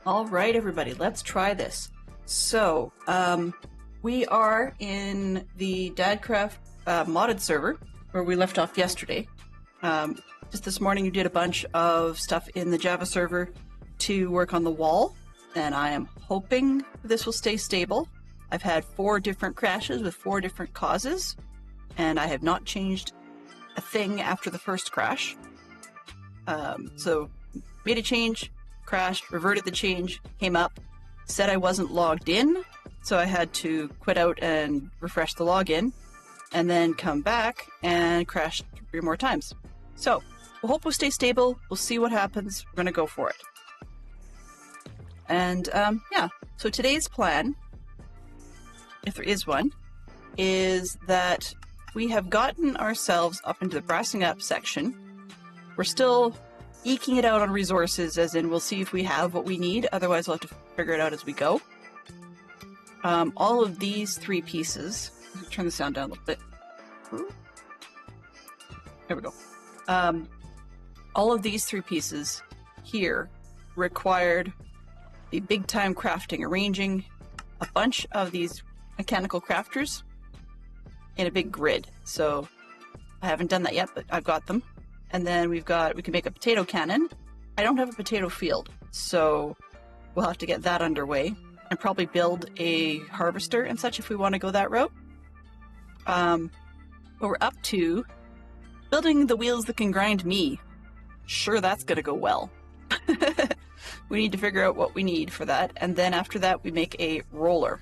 All right, everybody, let's try this. So, we are in the Dadcraft modded server where we left off yesterday. Just this morning you did a bunch of stuff in the Java server to work on the wall, and I am hoping this will stay stable. I've had 4 different crashes with 4 different causes, and I have not changed a thing after the first crash. So, made a change, crashed, reverted the change, came up, said I wasn't logged in, so I had to quit out and refresh the login, and then come back and crash 3 more times. So, we'll hope we'll stay stable, we'll see what happens, we're gonna go for it. And, yeah, so today's plan, if there is one, is that we have gotten ourselves up into the brassing up section. We're still eking it out on resources, as in we'll see if we have what we need, otherwise we'll have to figure it out as we go. All of these 3 pieces, turn the sound down a little bit. There we go. All of these 3 pieces here required the big time crafting, arranging a bunch of these mechanical crafters in a big grid. So I haven't done that yet, but I've got them. And then we can make a potato cannon. I don't have a potato field, so we'll have to get that underway and probably build a harvester and such if we want to go that route. But we're up to building the wheels that can grind me. Sure, that's gonna go well. We need to figure out what we need for that, and then after that we make a roller.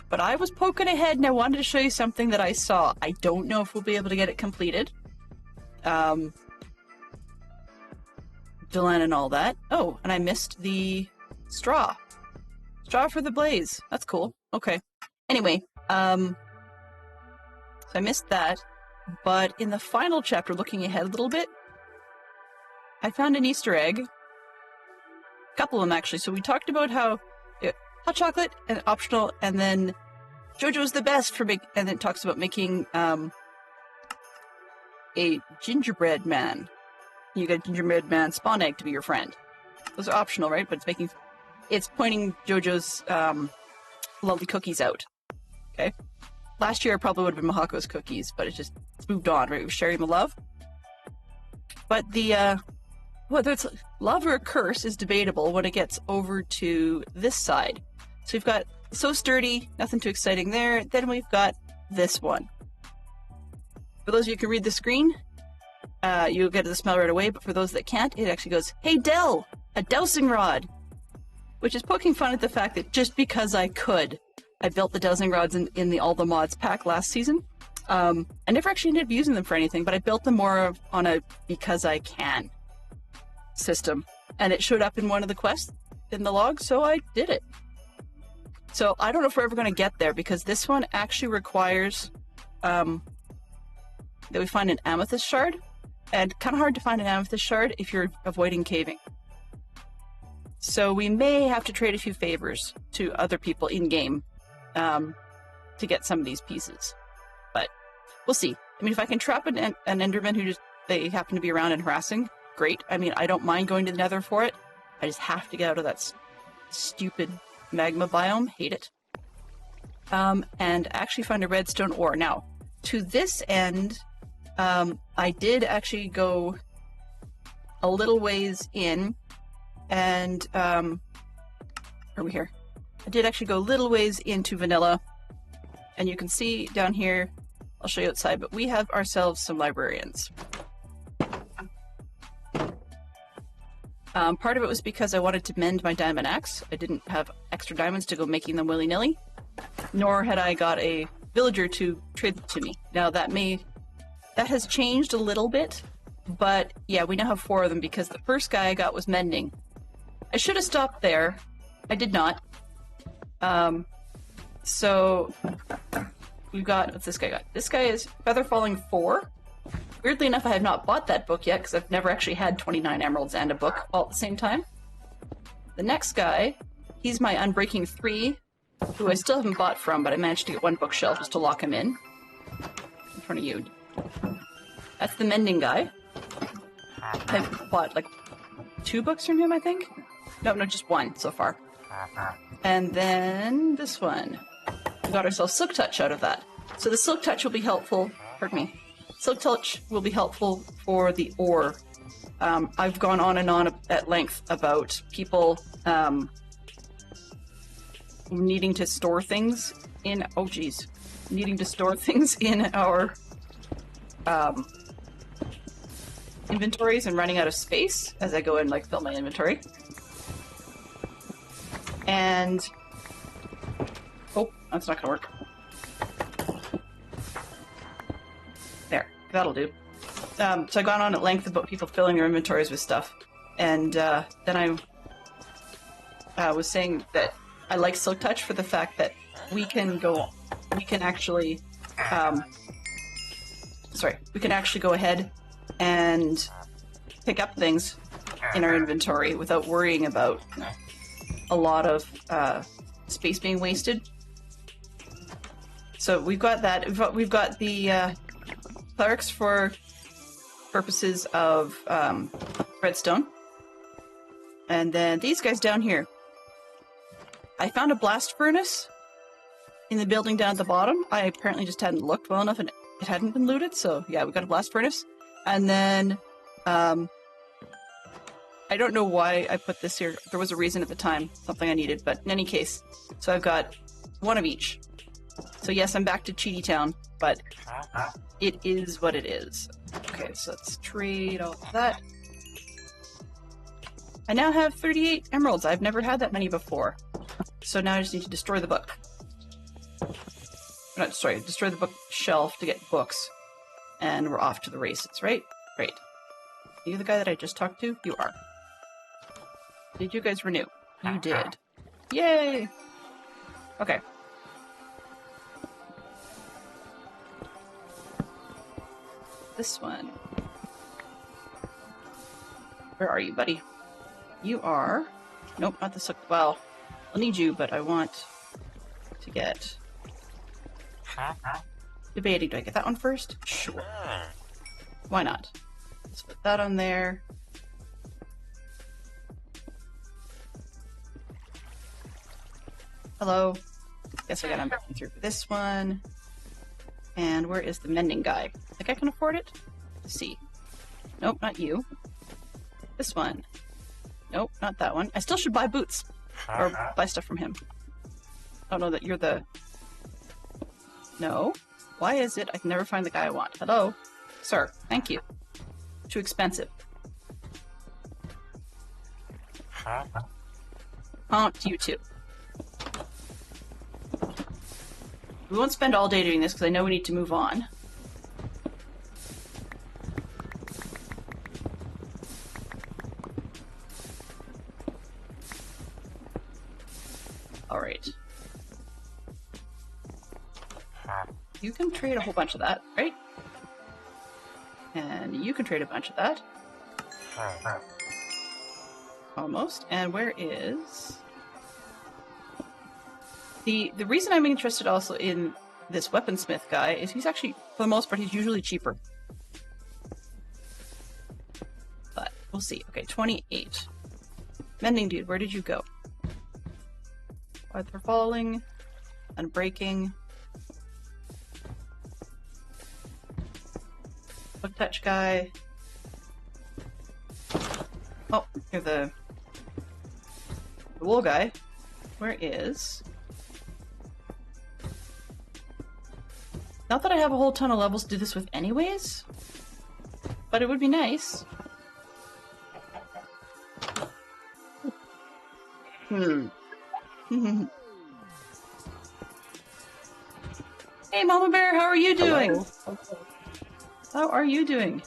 But I was poking ahead and I wanted to show you something that I saw. I don't know if we'll be able to get it completed. Dylan and all that. Oh, and I missed the straw. Straw for the blaze. That's cool. Okay. Anyway, so I missed that, but in the final chapter, looking ahead a little bit, I found an Easter egg. A couple of them, actually. So we talked about how hot chocolate and optional, and then JoJo's the best for and then it talks about making a gingerbread man. You get a gingerbread man spawn egg to be your friend. Those are optional, right? But it's pointing JoJo's lovely cookies out. Okay. Last year it probably would have been Mahako's cookies, but it's moved on, right? It was sharing the love. But whether it's love or a curse is debatable when it gets over to this side. So we've got So Sturdy, nothing too exciting there. Then we've got this one. For those of you who can read the screen, you'll get the smell right away, but for those that can't, it actually goes, "Hey Del, a dowsing rod!" Which is poking fun at the fact that just because I could, I built the dowsing rods in the All the Mods pack last season. I never actually ended up using them for anything, but I built them more on a because I can system. And it showed up in one of the quests in the log, so I did it. So I don't know if we're ever going to get there, because this one actually requires that we find an amethyst shard, and kind of hard to find an amethyst shard if you're avoiding caving. So we may have to trade a few favors to other people in-game to get some of these pieces. But we'll see. I mean, if I can trap an Enderman who they happen to be around and harassing, great. I mean, I don't mind going to the Nether for it. I just have to get out of that stupid magma biome. Hate it. And actually find a redstone ore. Now, to this end, I did actually go a little ways in, and are we here? I did actually go a little ways into vanilla, and you can see down here, I'll show you outside, but we have ourselves some librarians. Part of it was because I wanted to mend my diamond axe. I didn't have extra diamonds to go making them willy-nilly, nor had I got a villager to trade them to me. Now that has changed a little bit, but yeah, we now have 4 of them because the first guy I got was mending. I should have stopped there. I did not. So we've got, what's this guy got? This guy is Feather Falling 4. Weirdly enough, I have not bought that book yet because I've never actually had 29 emeralds and a book all at the same time. The next guy, he's my Unbreaking 3, who I still haven't bought from, but I managed to get 1 bookshelf just to lock him in front of you. That's the mending guy. I've bought like 2 books from him, I think. No, just one so far. And then this one. We got ourselves Silk Touch out of that. So the Silk Touch will be helpful. Pardon me. Silk Touch will be helpful for the ore. I've gone on and on at length about people needing to store things in. Oh, geez. Needing to store things in our inventories and running out of space as I go and like fill my inventory. And oh, that's not gonna work. There, that'll do. So I've gone on at length about people filling their inventories with stuff, and then I was saying that I like Silk Touch for the fact that we can actually go ahead and pick up things in our inventory without worrying about a lot of space being wasted. So we've got that. We've got the clerics for purposes of redstone. And then these guys down here. I found a blast furnace in the building down at the bottom. I apparently just hadn't looked well enough and it hadn't been looted. So yeah, we got a blast furnace. And then I don't know why I put this here. There was a reason at the time, something I needed, but in any case, so I've got one of each. So yes, I'm back to Cheaty Town, but it is what it is. Okay, so let's trade all of that. I now have 38 emeralds. I've never had that many before. So now I just need to destroy the book. Not destroy, destroy the bookshelf to get books. And we're off to the races, right? Great. Are you the guy that I just talked to? You are. Did you guys renew? You did. Yay! Okay. This one. Where are you, buddy? You are... Nope, not the... Well, I'll need you, but I want to get... Debating, do I get that one first? Sure. Why not? Let's put that on there. Hello. Guess I gotta back through for this one. And where is the mending guy? Think I can afford it? Let's see. Nope, not you. This one. Nope, not that one. I still should buy boots. Or buy stuff from him. I don't know that you're the... No. Why is it I can never find the guy I want? Hello? Sir, thank you. Too expensive. You too. We won't spend all day doing this because I know we need to move on. Alright. You can trade a whole bunch of that, right? And you can trade a bunch of that. Almost. And where is... The reason I'm interested also in this weaponsmith guy is he's actually, for the most part, he's usually cheaper. But we'll see. Okay, 28. Mending dude, where did you go? They're falling, unbreaking. Book touch guy. Oh, you're the wool guy. Where is... Not that I have a whole ton of levels to do this with anyways, but it would be nice. Hey Mama Bear, how are you doing? Hello. How are you doing?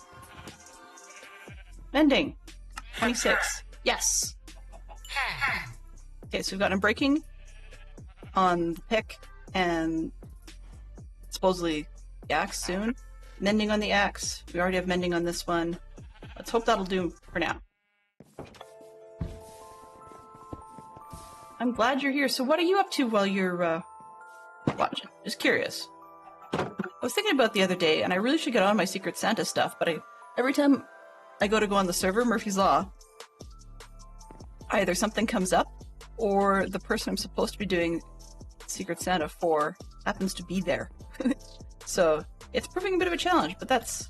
Mending. 26. Yes! Okay, so we've got unbreaking on the pick and supposedly the axe soon. Mending on the axe. We already have mending on this one. Let's hope that'll do for now. I'm glad you're here. So what are you up to while you're watching? Just curious. I was thinking about the other day, and I really should get on my Secret Santa stuff, but every time I go on the server, Murphy's Law, either something comes up or the person I'm supposed to be doing Secret Santa for happens to be there. So it's proving a bit of a challenge, but that's,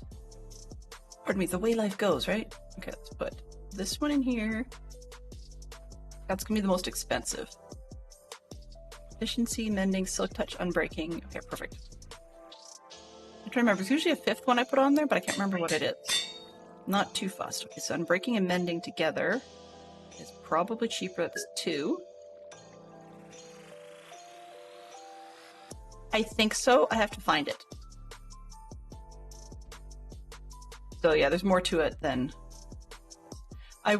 pardon me, the way life goes, right? Okay, let's put this one in here. That's gonna be the most expensive. Efficiency, mending, silk touch, unbreaking. Okay, perfect. I'm trying to remember, there's usually a fifth one I put on there, but I can't remember what it is. Not too fussed. Okay, so unbreaking and mending together is probably cheaper. That's 2. I think so. I have to find it. So yeah, there's more to it than... I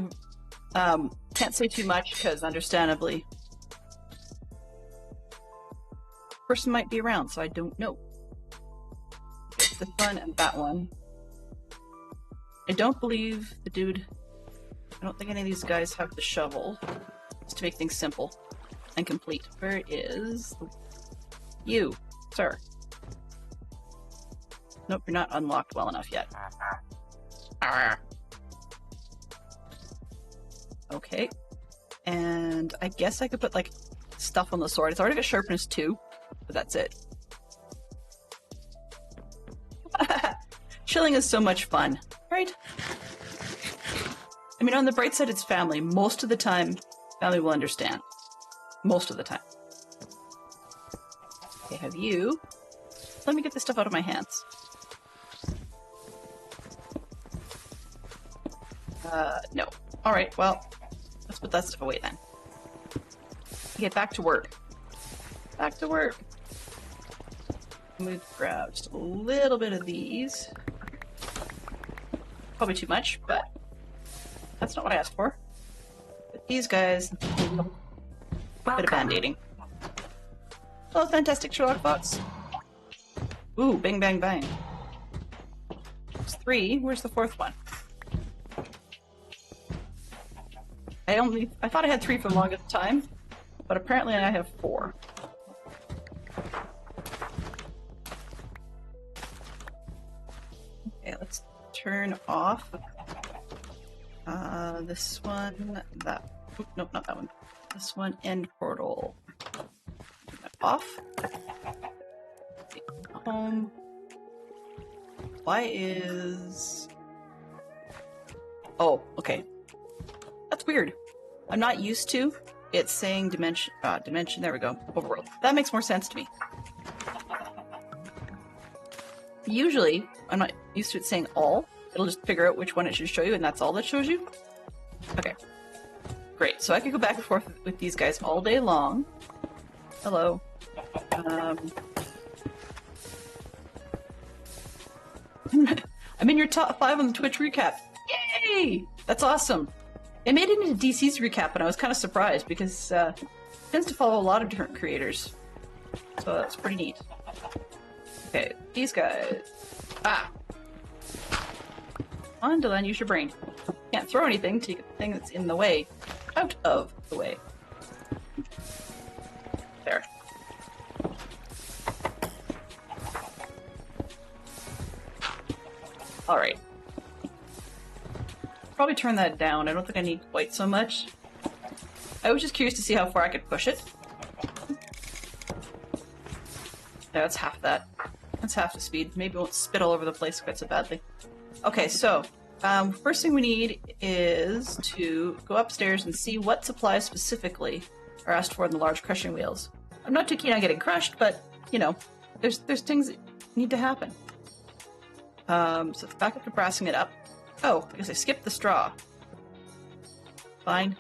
can't say too much because, understandably, person might be around, so I don't know. It's this one and that one. I don't believe the dude... I don't think any of these guys have the shovel. Just to make things simple and complete. Where is you, sir? Nope, you're not unlocked well enough yet. Okay. And I guess I could put, like, stuff on the sword. It's already got sharpness 2, but that's it. Chilling is so much fun, right? I mean, on the bright side, it's family. Most of the time, family will understand. Most of the time. Okay, have you... Let me get this stuff out of my hands. No. Alright, well, let's put that stuff away then. Get back to work. Back to work. We'll grab just a little bit of these. Probably too much, but that's not what I asked for. But these guys, a bit of band-aiding. Oh, fantastic Sherlock Fox. Ooh, bang, bang, bang. There's 3. Where's the 4th one? I thought I had 3 for the longest time, but apparently I have 4. Okay, let's turn off this one, that, oop, nope, not that one. This one, end portal. Turn that off. Home. Why is... Oh, okay. That's weird. I'm not used to it saying dimension, there we go, overworld. That makes more sense to me. Usually, I'm not used to it saying all. It'll just figure out which one it should show you, and that's all that shows you. Okay. Great. So I could go back and forth with these guys all day long. Hello. I'm in your top 5 on the Twitch recap. Yay! That's awesome. It made it into DC's recap, and I was kind of surprised because it tends to follow a lot of different creators. So that's pretty neat. Okay, these guys. Ah! On, Delenn, use your brain. Can't throw anything to get the thing that's in the way out of the way. There. Alright. Probably turn that down. I don't think I need quite so much. I was just curious to see how far I could push it. Yeah, that's half that. That's half the speed. Maybe it won't spit all over the place quite so badly. Okay, so first thing we need is to go upstairs and see what supplies specifically are asked for in the large crushing wheels. I'm not too keen on getting crushed, but you know, there's things that need to happen. So back up to brassing it up. Oh, I guess I skipped the straw. Fine.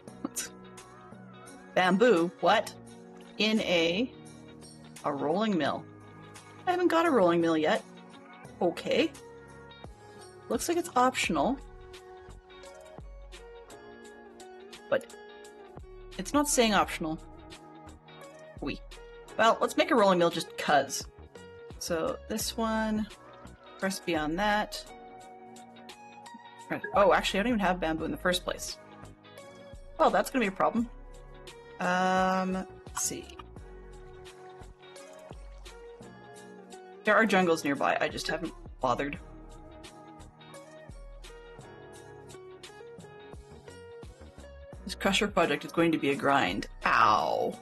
Bamboo. What? In a rolling mill. I haven't got a rolling mill yet. Okay. Looks like it's optional. But it's not saying optional. Oui. Well, let's make a rolling mill just cuz. So this one, recipe on that. Oh, actually, I don't even have bamboo in the first place. Well, that's gonna be a problem. Let's see. There are jungles nearby, I just haven't bothered. There's Crusher project is going to be a grind. Ow.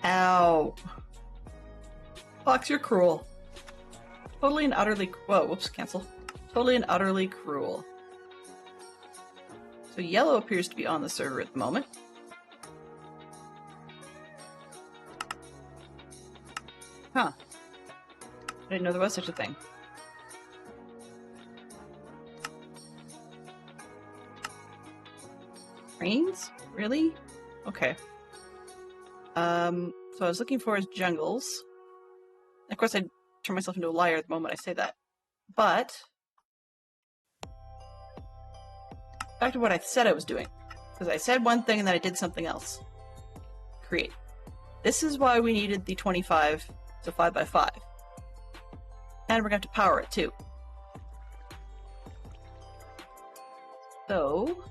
Ow. Fox, you're cruel. Totally and utterly... Whoa, whoops, cancel. Totally and utterly cruel. So yellow appears to be on the server at the moment. Huh. I didn't know there was such a thing. Rains? Really? Okay. So I was looking for his jungles. Of course, I turn myself into a liar at the moment I say that. But back to what I said I was doing. Because I said one thing and then I did something else. Create. This is why we needed the 25 to 5x5. And we're going to have to power it too. So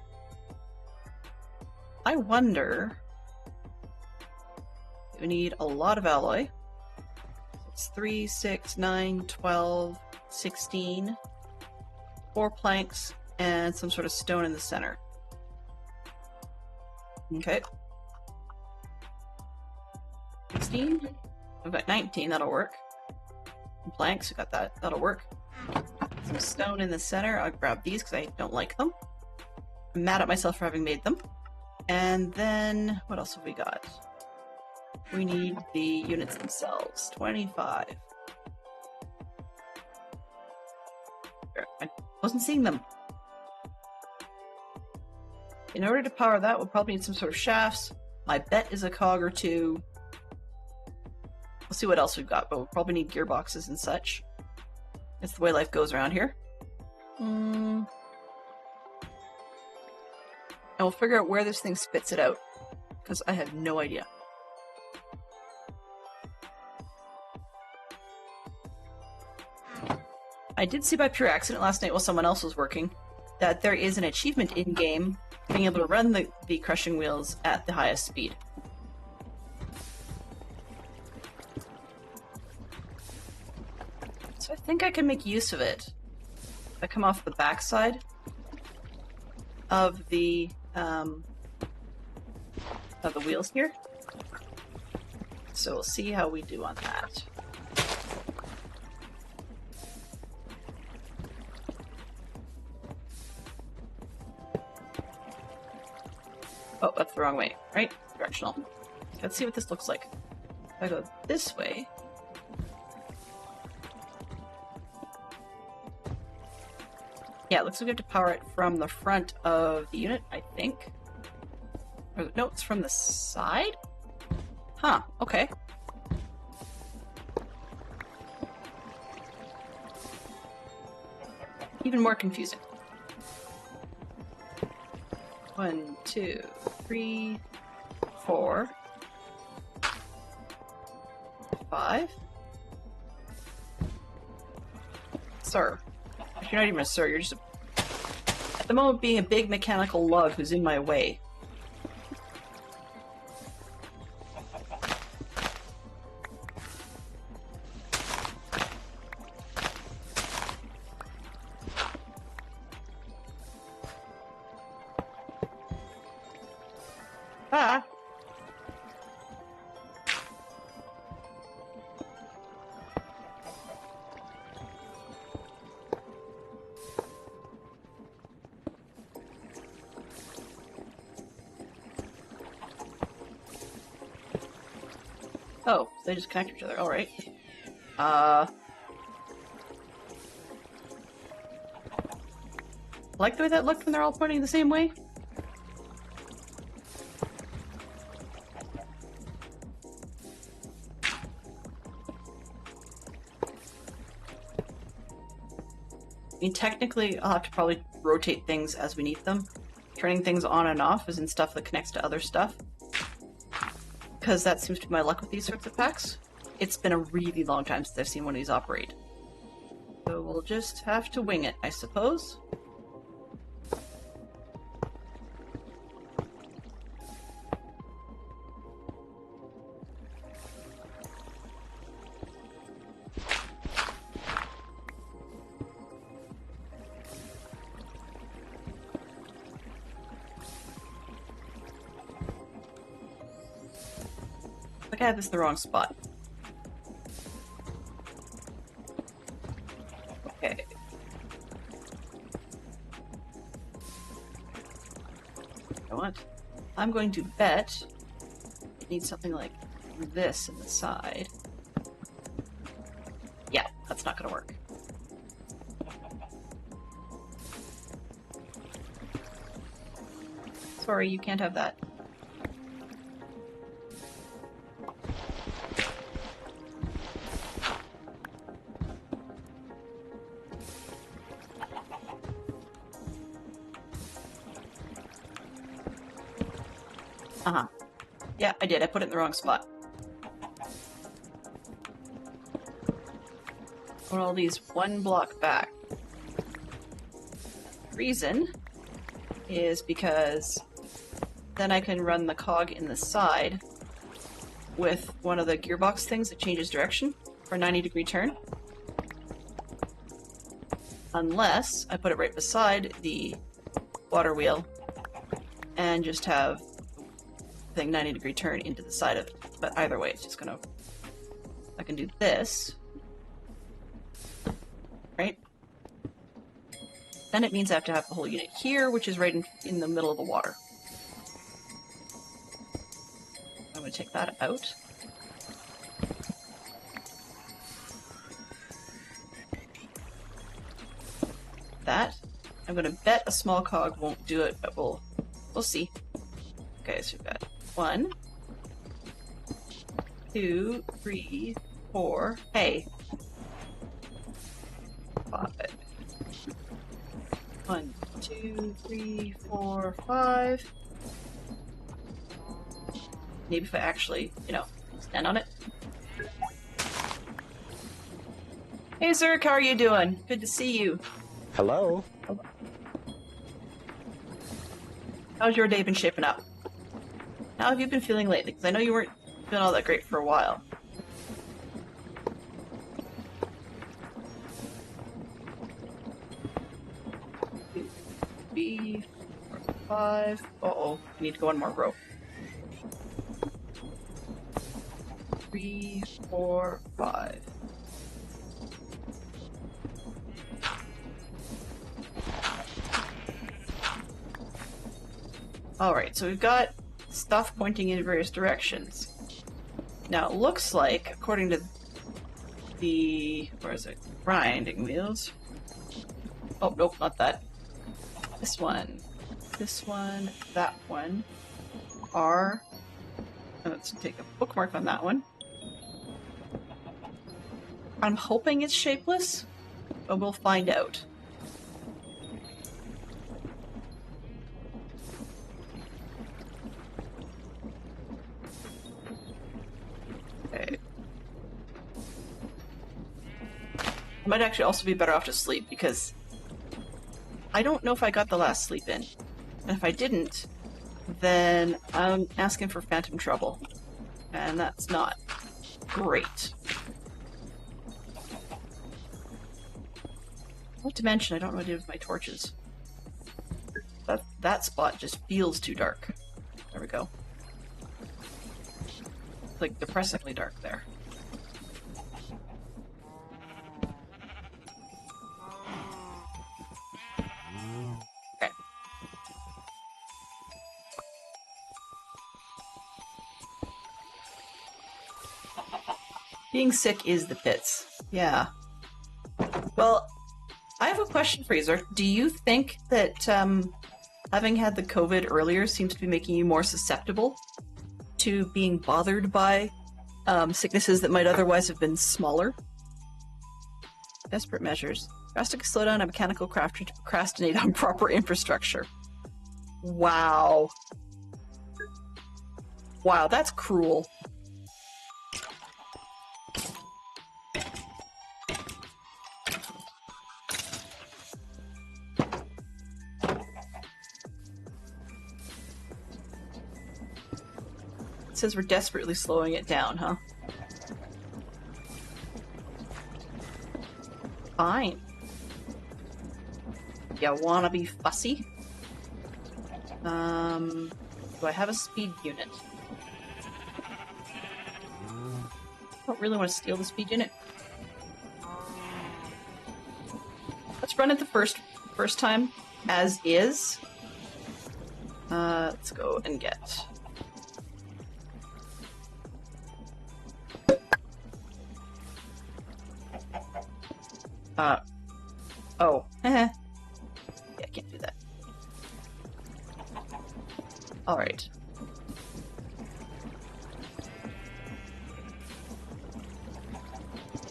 I wonder... We need a lot of alloy. It's 3, 6, 9, 12, 16. 4 planks and some sort of stone in the center. Okay. 16. We've got 19, that'll work. Some planks, we got that, that'll work. Some stone in the center, I'll grab these because I don't like them. I'm mad at myself for having made them. And then, what else have we got? We need the units themselves. 25. I wasn't seeing them. In order to power that, we'll probably need some sort of shafts. My bet is a cog or two. We'll see what else we've got, but we'll probably need gearboxes and such. It's the way life goes around here. And we'll figure out where this thing spits it out, because I have no idea. I did see by pure accident last night while someone else was working that there is an achievement in-game being able to run the crushing wheels at the highest speed. So I think I can make use of it. I come off the backside of the wheels here. So we'll see how we do on that. Oh, that's the wrong way, right? Directional. Let's see what this looks like. If I go this way... Yeah, it looks like we have to power it from the front of the unit, I think. Or, no, it's from the side? Huh, okay. Even more confusing. 1, 2, 3, 4, 5. Sir. You're not even a sir, you're just at the moment being a big mechanical lug who's in my way. Ah! Oh, they just connect to each other. Alright. I like the way that looked when they're all pointing the same way. I mean, technically, I'll have to probably rotate things as we need them. Turning things on and off is in stuff that connects to other stuff. Because that seems to be my luck with these sorts of packs. It's been a really long time since I've seen one of these operate. So we'll just have to wing it, I suppose. think I had this in the wrong spot. Okay. You know what? I'm going to bet it needs something like this in the side. Yeah, that's not gonna work. Sorry, you can't have that. Uh-huh. Yeah, I did. I put it in the wrong spot. Put all these one block back. Reason is because then I can run the cog in the side with one of the gearbox things that changes direction for a 90-degree turn. Unless I put it right beside the water wheel and just have the 90-degree turn into the side of it. But either way, it's just gonna... I can do this. Right? Then it means I have to have the whole unit here, which is right in the middle of the water. I'm going to take that out. That. I'm going to bet a small cog won't do it, but we'll see. Okay, so we've got 1, 2, 3, 4. Hey. 5. 1, 2, 3, 4, 5. Maybe if I actually, you know, stand on it. Hey Zerk, how are you doing? Good to see you. Hello. How's your day been shaping up? How have you been feeling lately? Because I know you weren't feeling all that great for a while. B, 5. Uh-oh, I need to go one more row. 3, 4, 5. Alright, so we've got stuff pointing in various directions. Now it looks like, according to the... where is it? Grinding wheels. Oh, nope, not that. This one, that one are... let's take a bookmark on that one. I'm hoping it's shapeless, but we'll find out. Okay. I might actually also be better off to sleep, because I don't know if I got the last sleep in. And if I didn't, then I'm asking for phantom trouble. And that's not great. Not to mention, I don't know what to do with my torches. That spot just feels too dark. There we go. It's like depressingly dark there. Okay. Being sick is the pits. Yeah. Well, I have a question for you, Zerk. Do you think that having had the COVID earlier seems to be making you more susceptible to being bothered by sicknesses that might otherwise have been smaller? Desperate measures. Drastic slowdown a mechanical crafter to procrastinate on proper infrastructure. Wow. Wow, that's cruel. It says we're desperately slowing it down, huh? Fine. You wanna be fussy? Do I have a speed unit? don't really want to steal the speed unit. Let's run it the first time as is. Let's go and get. Oh. Yeah, I can't do that. Alright.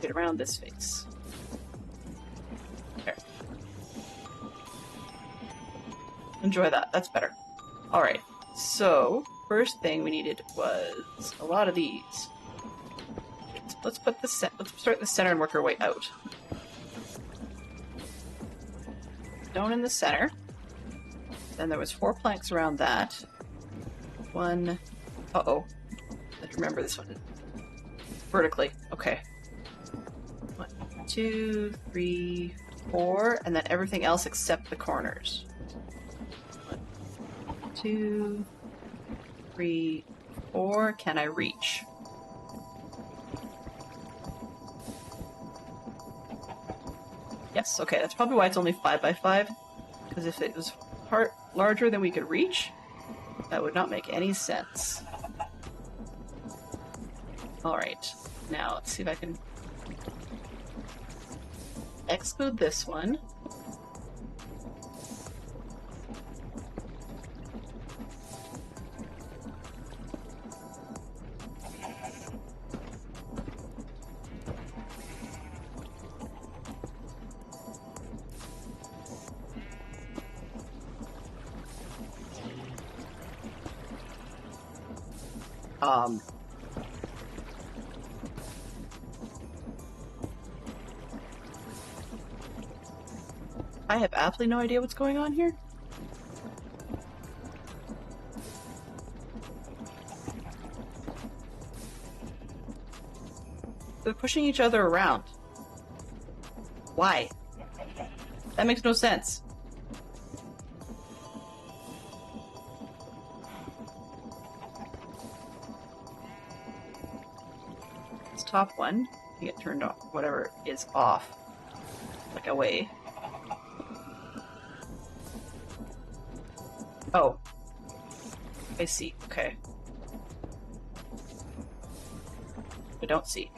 Get around this face. There. Enjoy that. That's better. Alright. So, first thing we needed was a lot of these. Let's put the let's start in the center and work our way out. Stone in the center. Then there was 4 planks around that. One. Uh-oh. I have to remember this one. Vertically. Okay. 1, 2, 3, 4, and then everything else except the corners. 1, 2, 3, 4. Can I reach? Yes, okay, that's probably why it's only 5 by 5. Because if it was larger than we could reach, that would not make any sense. Alright, now let's see if I can exclude this one. I have absolutely no idea what's going on here. They're pushing each other around. Why? That makes no sense. This top one, you get turned off. Whatever is off. Like away. Oh. I see. Okay. I don't see.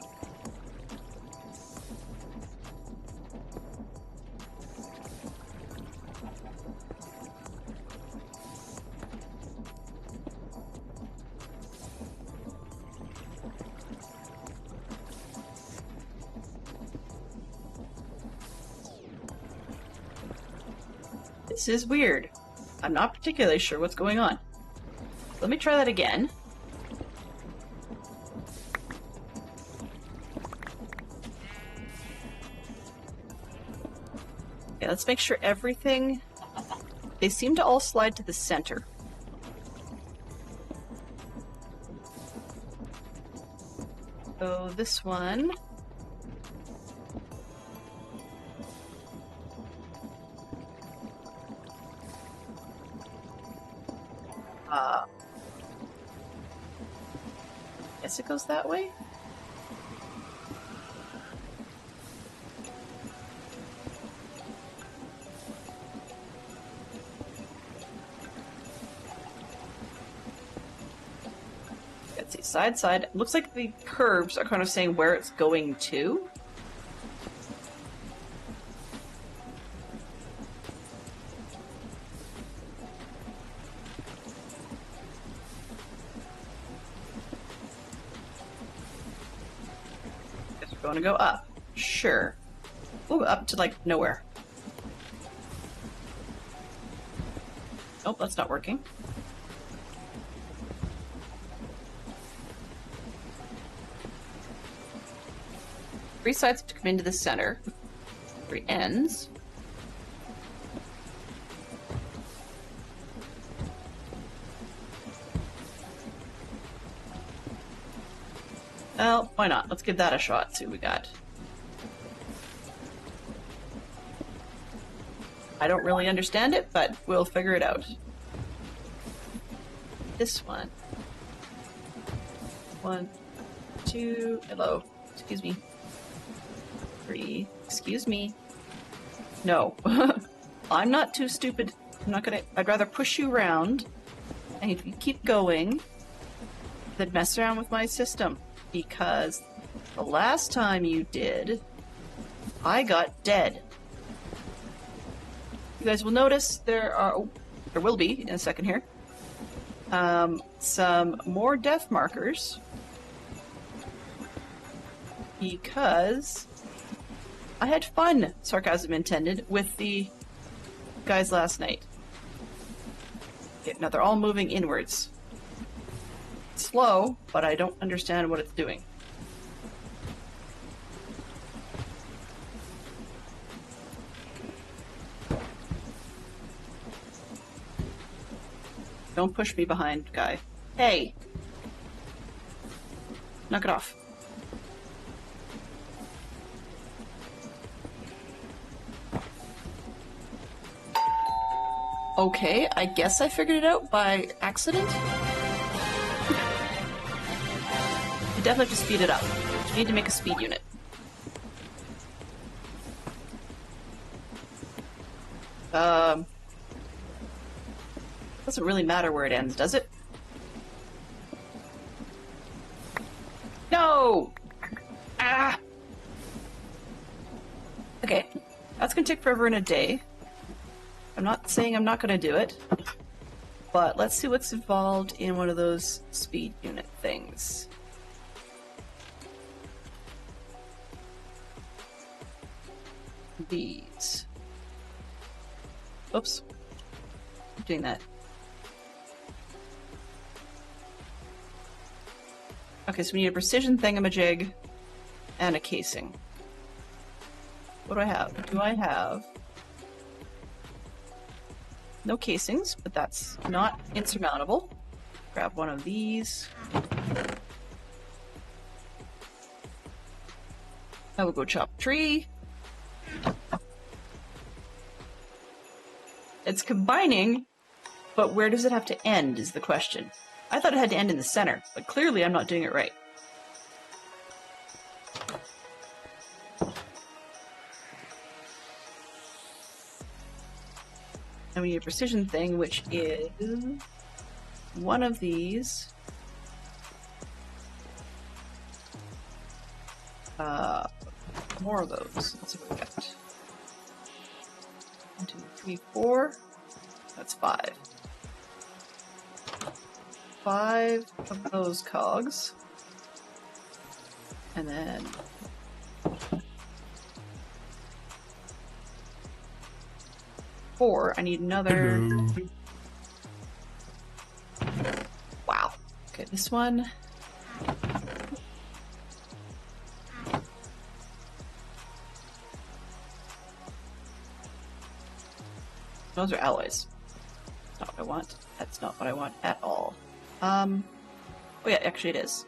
This is weird. I'm not particularly sure what's going on. Let me try that again. Okay, let's make sure everything... They seem to all slide to the center. So this one... Guess it goes that way? Let's see, side. Looks like the curves are kind of saying where it's going to. Going to go up. Sure. Ooh, up to like nowhere. Oh, that's not working. Three sides have to come into the center. 3 ends. Well, why not? Let's give that a shot, see what we got. I don't really understand it, but we'll figure it out. This one. 1, 2, hello. excuse me. 3, excuse me. No. I'm not too stupid. I'm not gonna... I'd rather push you around, and if you keep going, than mess around with my system. Because the last time you did, I got dead. You guys will notice there will be, in a second here, some more death markers. Because I had fun, sarcasm intended, with the guys last night. Okay, now they're all moving inwards. It's slow, but I don't understand what it's doing. Don't push me behind, guy. Hey! Knock it off. Okay, I guess I figured it out by accident. You definitely have to speed it up. You need to make a speed unit. Doesn't really matter where it ends, does it? No! Ah! Okay, that's gonna take forever and a day. I'm not saying I'm not gonna do it, but let's see what's involved in one of those speed unit things. These. Oops. I'm doing that. Okay, so we need a precision thingamajig and a casing. What do I have? Do I have... No casings, but that's not insurmountable. Grab one of these. I will go chop a tree. It's combining, but where does it have to end is the question. I thought it had to end in the center, but clearly I'm not doing it right. And we need a precision thing, which is one of these. More of those. Let's see what we got. 1, 2, 3, 4. That's 5. 5 of those cogs. And then 4. I need another. Hello. Wow. Okay, this one. Those are alloys. That's not what I want. That's not what I want at all. Oh yeah, actually it is.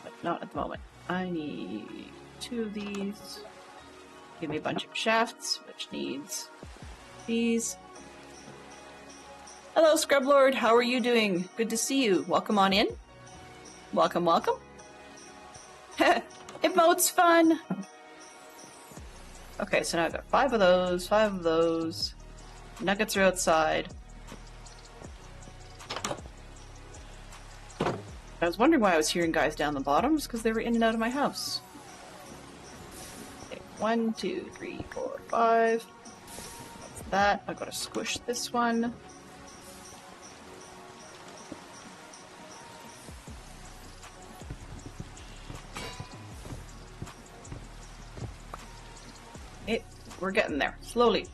But not at the moment. I need 2 of these. Give me a bunch of shafts, which needs these. Hello, Scrublord. How are you doing? Good to see you. Welcome on in. Welcome, welcome. Emote's fun. Okay, so now I've got 5 of those, 5 of those. Nuggets are outside. I was wondering why I was hearing guys down the bottoms, because they were in and out of my house. Okay, 1, 2, 3, 4, 5. That's that. I've got to squish this one. We're getting there, slowly.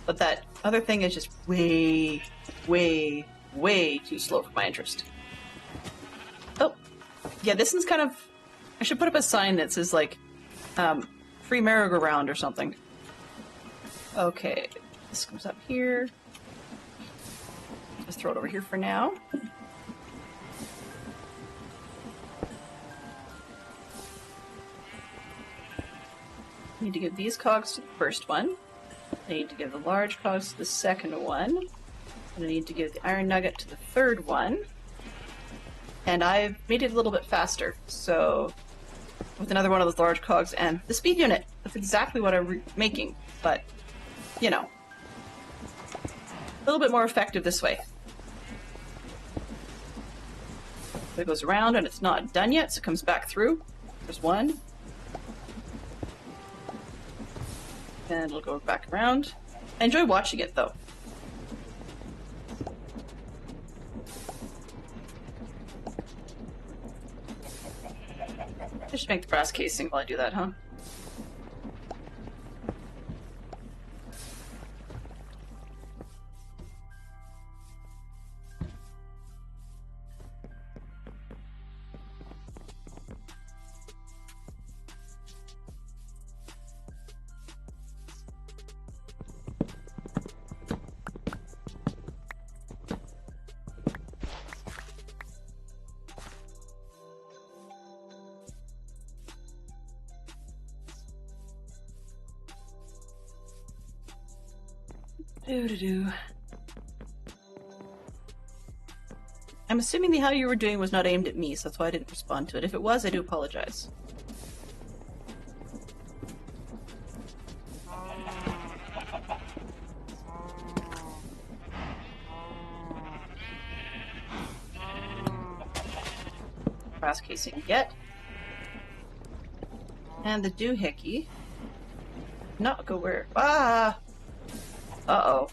But that other thing is just way, way, way too slow for my interest. Oh, yeah, this one's kind of... I should put up a sign that says, like, free merry-go-round or something. Okay, this comes up here. Just throw it over here for now. I need to give these cogs to the first one. I need to give the large cogs to the second one. And I need to give the iron nugget to the third one. And I've made it a little bit faster, so with another one of those large cogs and the speed unit. That's exactly what I'm making, but, you know, a little bit more effective this way. It goes around and it's not done yet, so it comes back through. There's one. And it'll go back around. I enjoy watching it, though. I should make the brass casing while I do that, huh? Do-do-do. I'm assuming the how you were doing was not aimed at me, so that's why I didn't respond to it. If it was, I do apologize. Brass casing get. And the doohickey. Not go where? Ah! Uh-oh.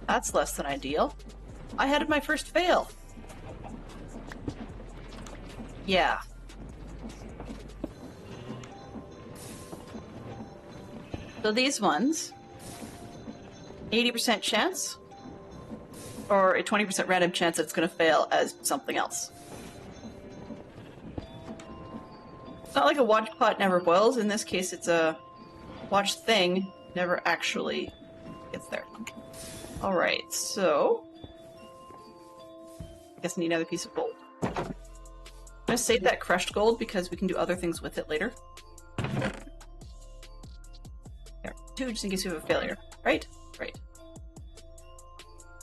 That's less than ideal. I had my first fail. Yeah. So these ones, 80% chance, or a 20% random chance that it's going to fail as something else. It's not like a watch pot never boils. In this case, it's a watch thing never actually gets there. Alright, so I guess I need another piece of gold. I'm gonna save that crushed gold because we can do other things with it later. There, 2 just in case we have a failure. Right? Right.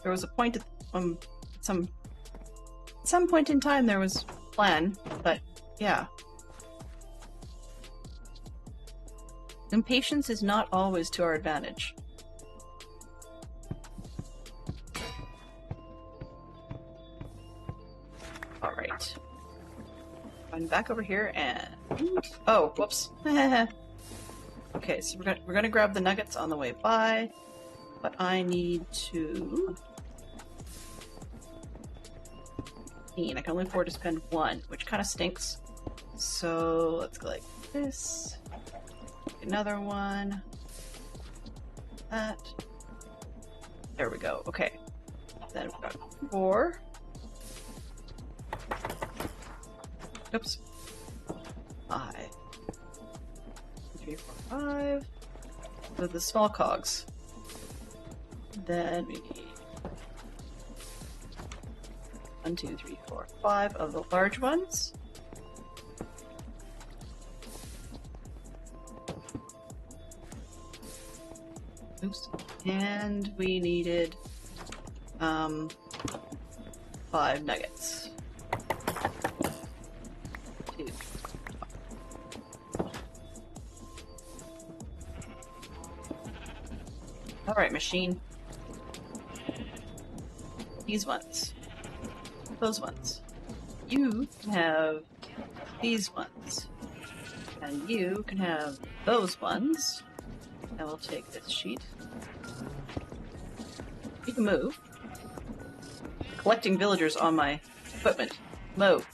There was a point at some point in time there was a plan, but yeah. Impatience is not always to our advantage. Alright. I'm back over here and... Oh, whoops. Okay, so we're gonna grab the nuggets on the way by, but I need to... I can only afford to spend 1, which kind of stinks. So let's go like this. Another one. That. There we go. Okay. Then we've got 4. Oops. 5. 3, 4, 5. So the small cogs. Then we need 1, 2, 3, 4, 5 of the large ones. Oops. And we needed 5 nuggets. 2. Alright, machine. These ones. Those ones. You can have these ones. And you can have those ones. And we'll take this sheet. You can move. Collecting villagers on my equipment. Move.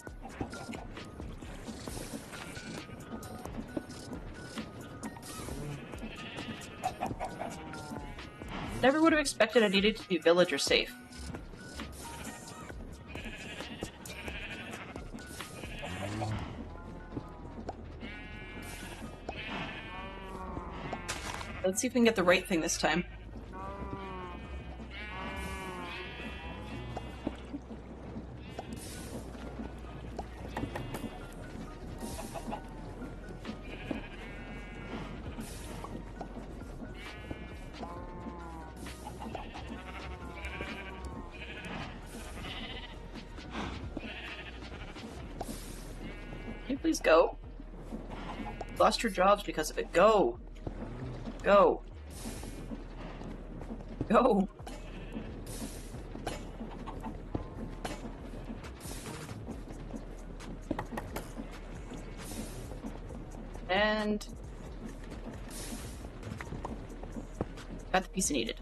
Never would have expected I needed to be villager safe. Let's see if we can get the right thing this time. Please go. Lost your jobs because of it. Go. Go. Go. And got the piece I needed.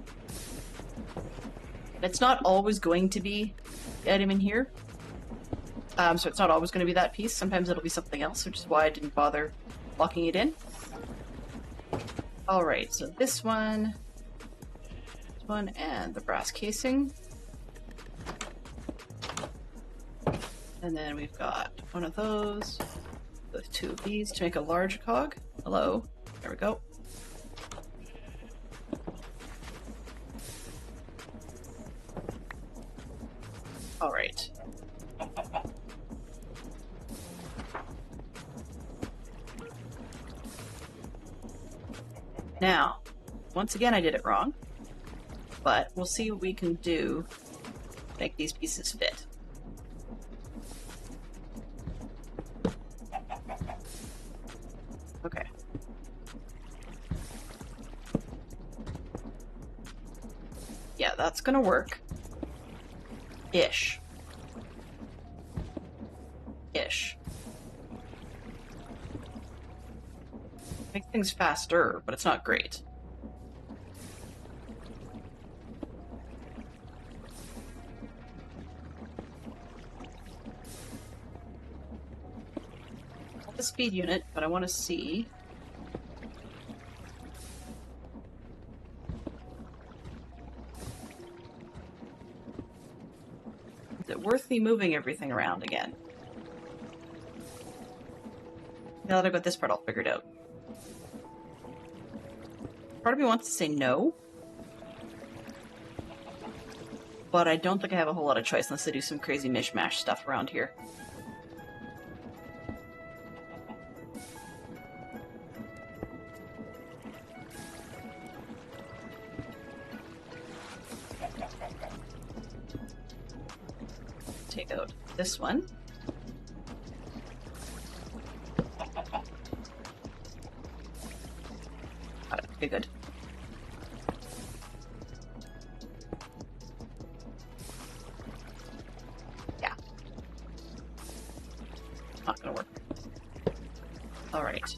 It's not always going to be the item in here. So it's not always going to be that piece. Sometimes it'll be something else, which is why I didn't bother locking it in. Alright, so this one, and the brass casing. And then we've got one of those, with two of these to make a large cog. Hello. There we go. Alright. Now, once again I did it wrong, but we'll see what we can do to make these pieces fit. Okay. Yeah, that's gonna work. Ish. Ish. Make things faster, but it's not great. Not the speed unit, but I want to see. Is it worth me moving everything around again? Now that I've got this part all figured out. Part of me wants to say no, but I don't think I have a whole lot of choice unless I do some crazy mishmash stuff around here. Take out this one. Got it. Okay, good. Yeah. Not gonna work. Alright.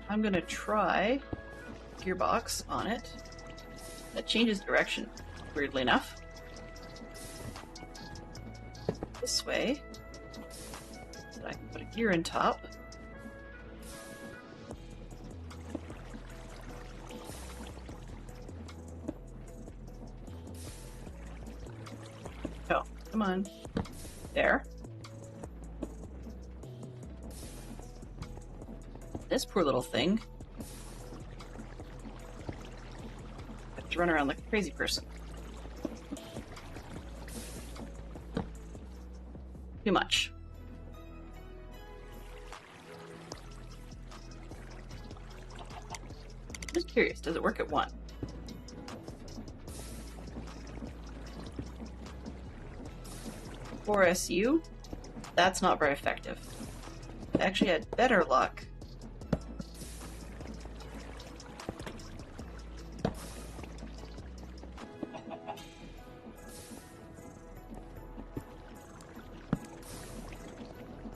I'm gonna try gearbox on it. That changes direction, weirdly enough. This way. So I can put a gear in top. Oh, come on. There. This poor little thing. I have to run around like a crazy person. Too much. Just curious, does it work at 1? For SU, that's not very effective. I actually had better luck.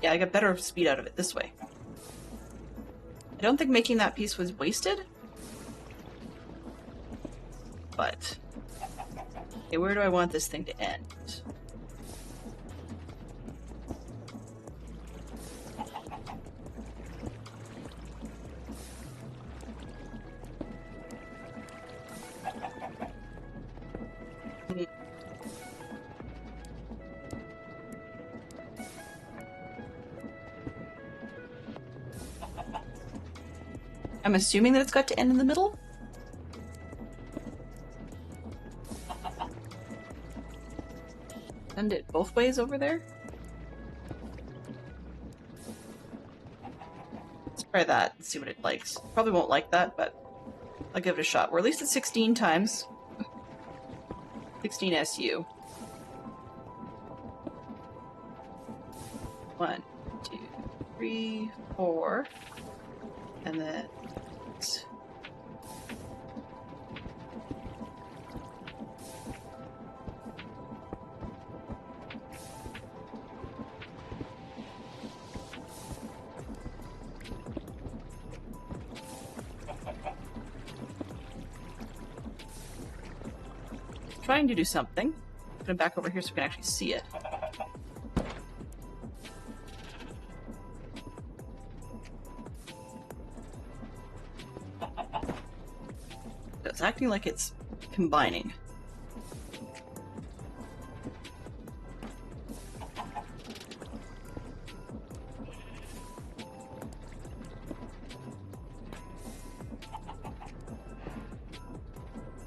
Yeah, I got better speed out of it this way. I don't think making that piece was wasted. But... okay, where do I want this thing to end? I'm assuming that it's got to end in the middle? Send it both ways over there? Let's Try that and see what it likes. Probably won't like that, but I'll give it a shot. We're at least at 16 times. 16 SU. 1, 2, 3, 4. And then... trying to do something. Put him back over here so we can actually see it. It's acting like it's combining.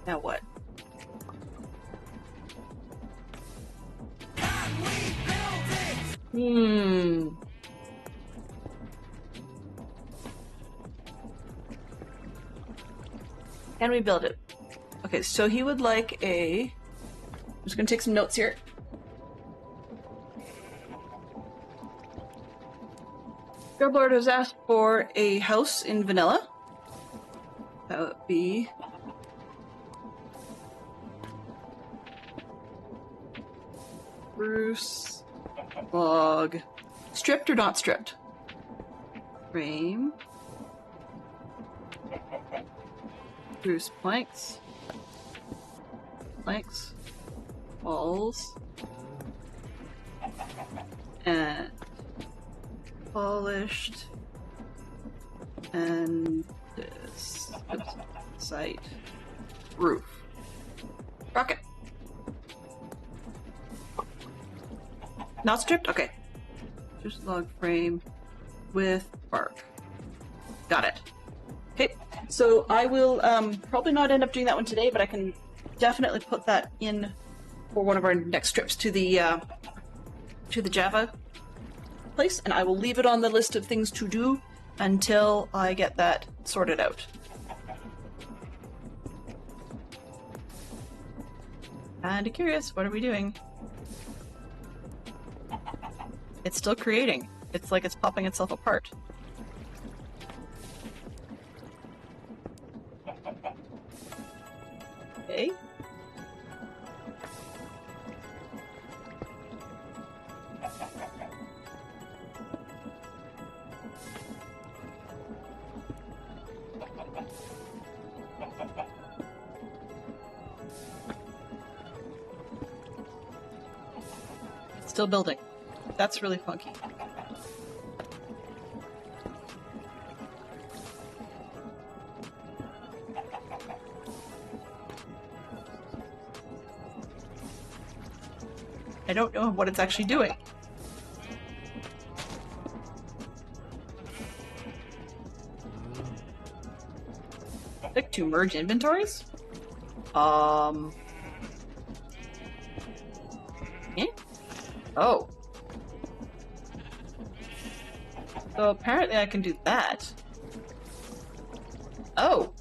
Now what? Can we build it? Okay, so he would like a... I'm just gonna take some notes here. Gerblord has asked for a house in vanilla. That would be... Bruce... log... Stripped or not stripped? Frame... Bruce planks, walls, and polished, and this site roof. Rocket. Not stripped? Okay. Just log frame with bark. Got it. Okay, so I will probably not end up doing that one today, but I can definitely put that in for one of our next trips to the Java place, and I will leave it on the list of things to do until I get that sorted out. And curious, what are we doing? It's still creating. It's like it's popping itself apart. Okay. Still building. That's really funky. I don't know what it's actually doing. Click to merge inventories? Eh? Oh. So apparently I can do that. Oh.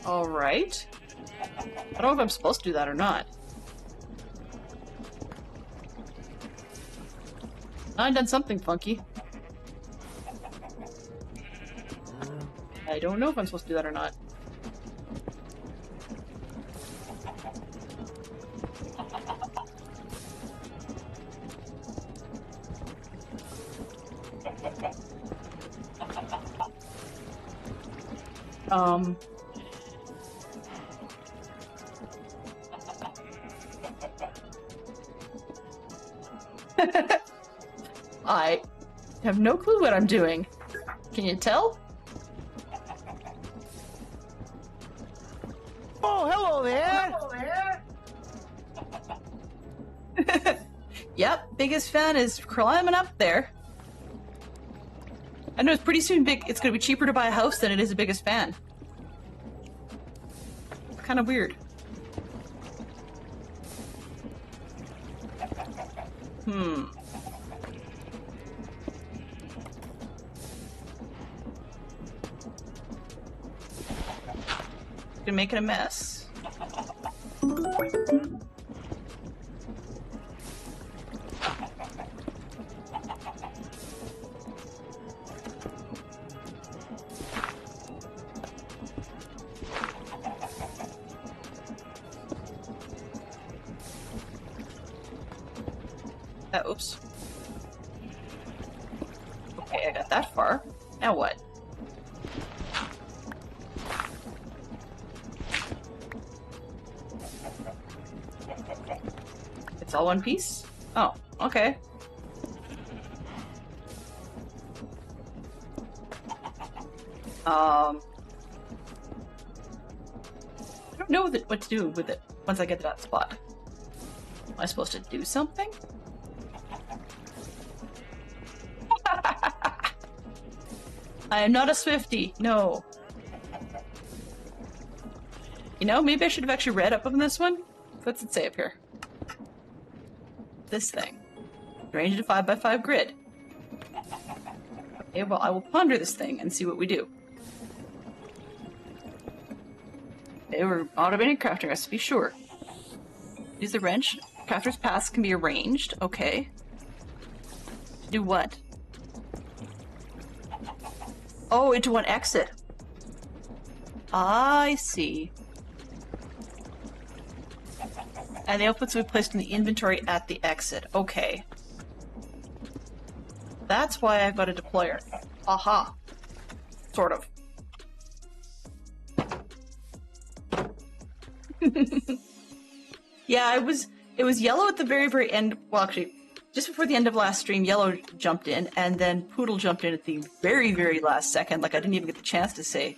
Alright. I don't know if I'm supposed to do that or not. I've done something funky. I don't know if I'm supposed to do that or not. I have no clue what I'm doing. Can you tell? Oh, hello there! Hello there! Yep, biggest fan is climbing up there. I know it's pretty soon it's gonna be cheaper to buy a house than it is a biggest fan. It's kind of weird. Fucking making a mess. Oops. Okay, I got that far. Now what? It's all one piece? Oh, okay. I don't know what to do with it once I get to that spot. Am I supposed to do something? I am not a Swiftie. No. You know, maybe I should have actually read up on this one. What's it say up here? This thing. Arrange a 5x5 grid. Okay, well, I will ponder this thing and see what we do. Okay, we're automating crafting recipe, sure. Use the wrench. Crafter's paths can be arranged. Okay. Do what? Oh, into one exit. I see. And the outputs will be placed in the inventory at the exit. Okay. That's why I've got a deployer. Aha. Sort of. Yeah, it was yellow at the very, very end. Well, actually, just before the end of last stream, yellow jumped in, and then Poodle jumped in at the very, very last second. Like, I didn't even get the chance to say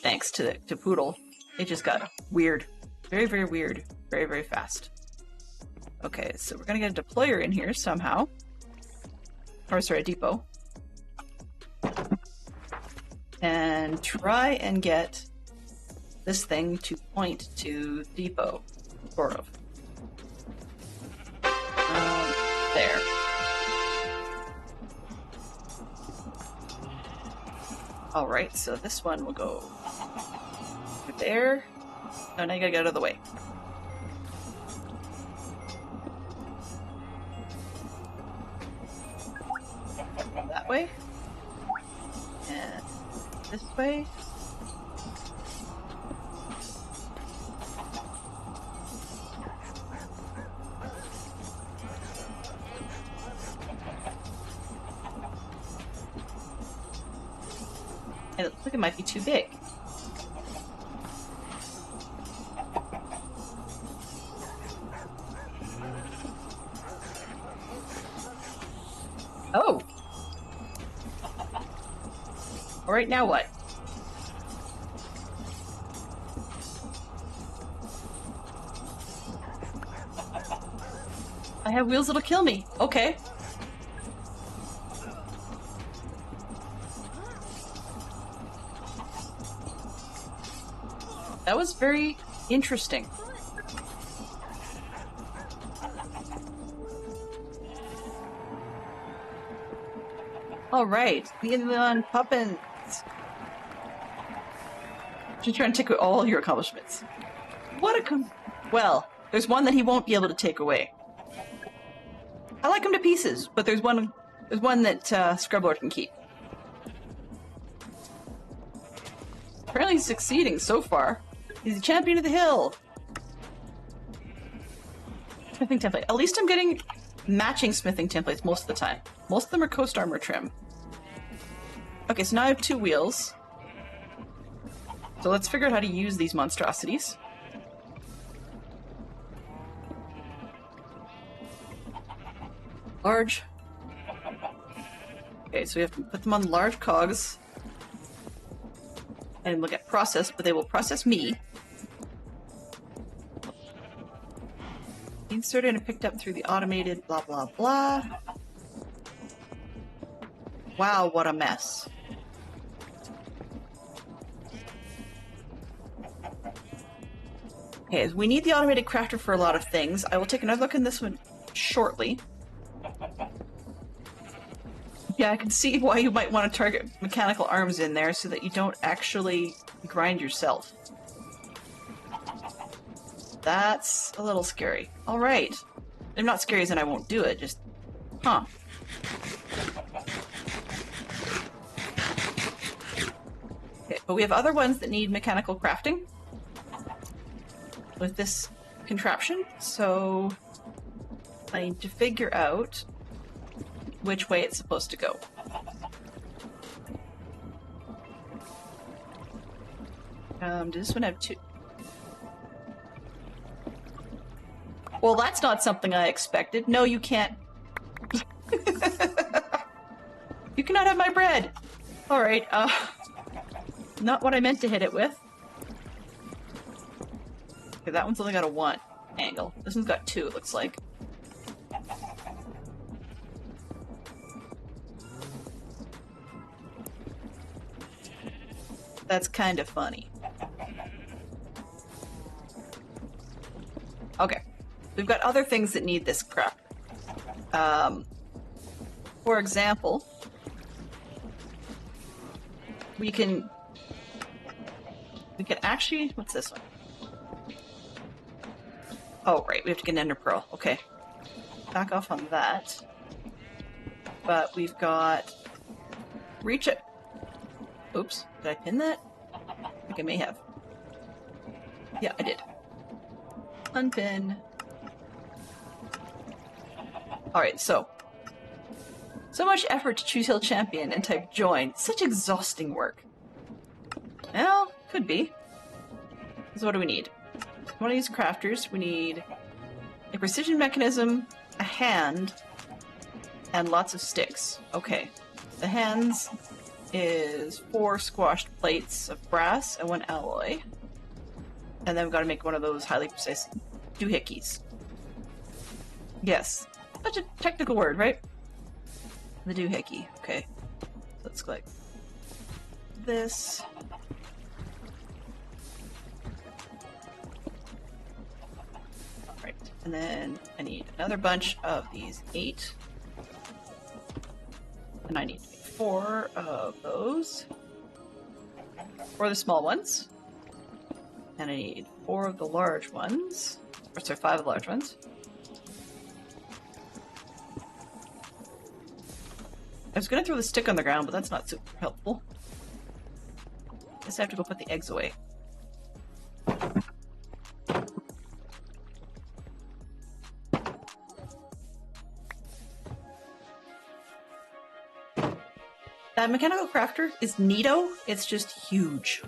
thanks to Poodle. It just got weird. Very, very weird. Very, very fast. Okay, so we're gonna get a deployer in here somehow. Or, sorry, a depot. And try and get this thing to point to depot. Sort of. There. Alright, so this one will go there. Oh, now you gotta get out of the way. That way. And this way. And it looks like it might be too big. Oh! Alright, now what? I have wheels that'll kill me. Okay. That was very interesting. Alright, the Inland Puppins. She's trying to take away all your accomplishments. What a well, there's one that he won't be able to take away. I like him to pieces, but there's one that Scrublord can keep. Apparently he's succeeding so far. He's the champion of the hill. Smithing template. At least I'm getting matching smithing templates most of the time. Most of them are coast armor trim. Okay, so now I have 2 wheels. So let's figure out how to use these monstrosities. Large. Okay, so we have to put them on large cogs. And we'll get processed, but they will process me. Inserted and picked up through the automated blah blah blah. Wow, what a mess. Okay, we need the automated crafter for a lot of things. I will take another look in this one shortly. Yeah, I can see why you might want to target mechanical arms in there so that you don't actually grind yourself. That's a little scary. All right. I'm not scary as in I won't do it, just... Huh. Okay, but we have other ones that need mechanical crafting with this contraption, so I need to figure out which way it's supposed to go. Does this one have 2? Well, that's not something I expected. No, you can't. You cannot have my bread! Alright, not what I meant to hit it with. Okay, that one's only got a 1 angle. This one's got 2, it looks like. That's kind of funny. Okay. We've got other things that need this crap. For example, we can actually... What's this one? Oh, right. We have to get an ender pearl. Okay. Back off on that. But we've got... Reach it. Oops. Did I pin that? I think I may have. Yeah, I did. Unpin. Alright, so much effort to choose Hill Champion and type join. Such exhausting work. Well, could be. So what do we need? One of these crafters, we need a precision mechanism, a hand, and lots of sticks. Okay. The hands is 4 squashed plates of brass and 1 alloy. And then we've got to make one of those highly precise doohickeys. Yes. Such a technical word, right? The doohickey. Okay. Let's click this. Alright. And then I need another bunch of these 8. And I need 4 of those. 4 of the small ones. And I need 4 of the large ones. Or sorry, 5 of the large ones. I was gonna throw the stick on the ground, but that's not super helpful. Guess I have to go put the eggs away. That mechanical crafter is neato, it's just huge.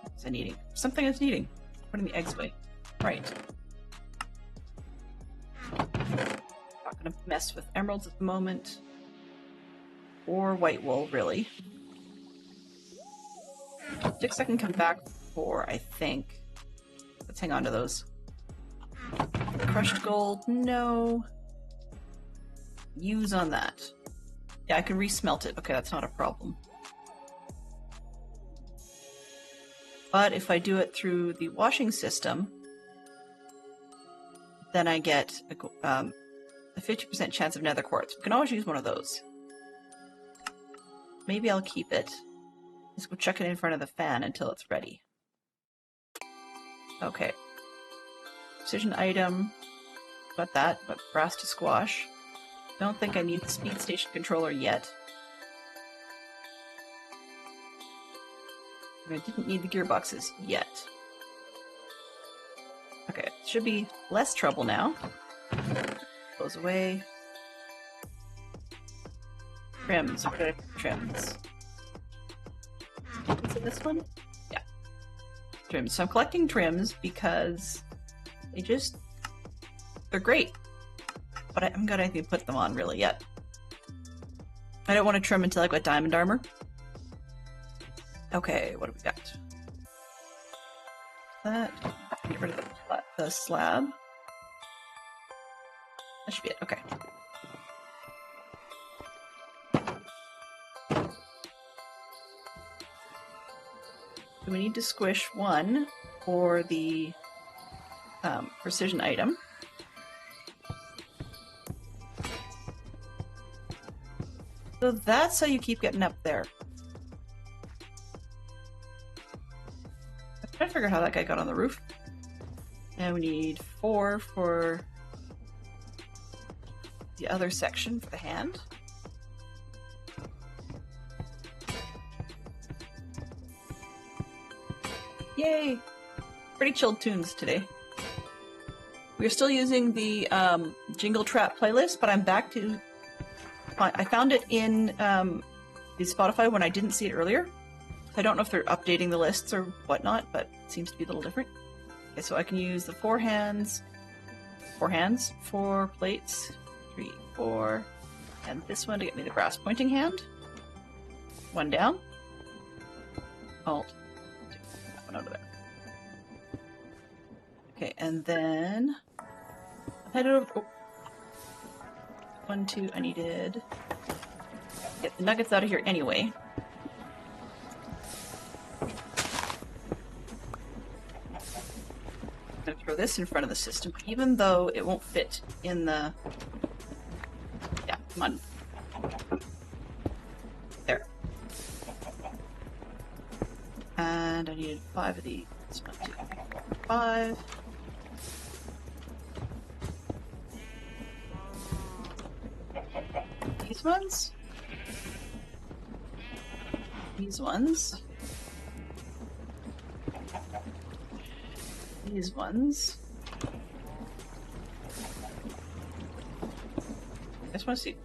What's I needing? Something is needing. Putting the eggs away. Right. Not gonna mess with emeralds at the moment. Or white wool, really. Sticks I can come back for, I think. Let's hang on to those. Crushed gold, no. Use on that. Yeah, I can resmelt it. Okay, that's not a problem. But if I do it through the washing system, then I get a 50% chance of nether quartz. We can always use one of those. Maybe I'll keep it. Let's go chuck it in front of the fan until it's ready. Okay. Precision item. Got that, but brass to squash. Don't think I need the speed station controller yet. I didn't need the gearboxes yet. Okay, should be less trouble now. Goes away. Trims. What are trims? Is it this one? Yeah. Trims. So I'm collecting trims because they're great. But I haven't got anything to put them on really yet. I don't want to trim until I've got diamond armor. Okay, what do we got? That. Get rid of the slab. That should be it. Okay. So we need to squish 1 for the precision item. So that's how you keep getting up there. I'm trying to figure out how that guy got on the roof. And we need 4 for the other section for the hand. Yay! Pretty chilled tunes today. We're still using the Jingle Trap playlist, but I'm back to... I found it in the Spotify when I didn't see it earlier. I don't know if they're updating the lists or whatnot, but it seems to be a little different. Okay, so I can use the 4 hands, 4 plates, 3, 4, and this one to get me the brass pointing hand. 1 down. Alt. That one out of there. Okay, and then head over. Oh. 1, 2. I needed get the nuggets out of here anyway. I'm gonna throw this in front of the system, even though it won't fit in the. Yeah, come on. There. And I needed 5 of these. 1, 2, 3, 4, 5. These ones. These ones. These ones. I just want to see.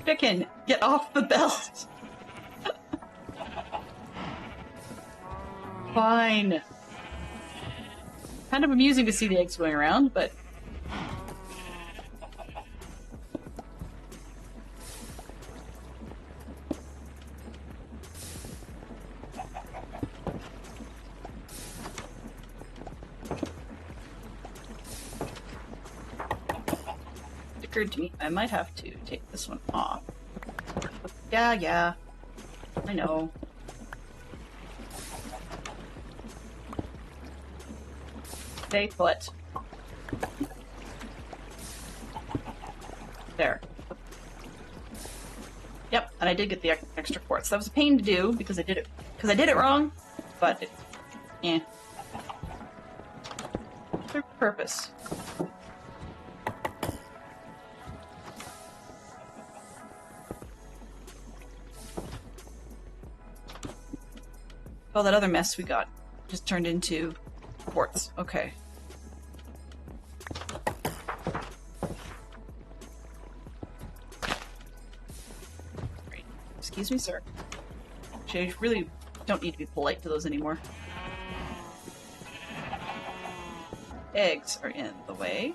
Chicken, get off the belt. Fine. Kind of amusing to see the eggs going around, but... It occurred to me, I might have to take this one off. Yeah, I know. Stay put. There. Yep, and I did get the extra quartz. That was a pain to do because I did it wrong, but for purpose. All that other mess we got just turned into quartz. Okay. Great. Excuse me, sir. Actually, I really don't need to be polite to those anymore. Eggs are in the way.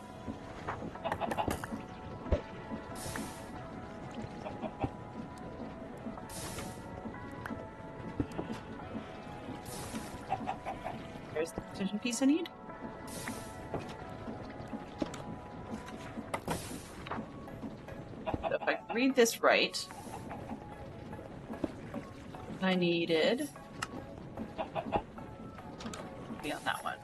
There's the precision piece I need. So if I read this right, I needed be on that one.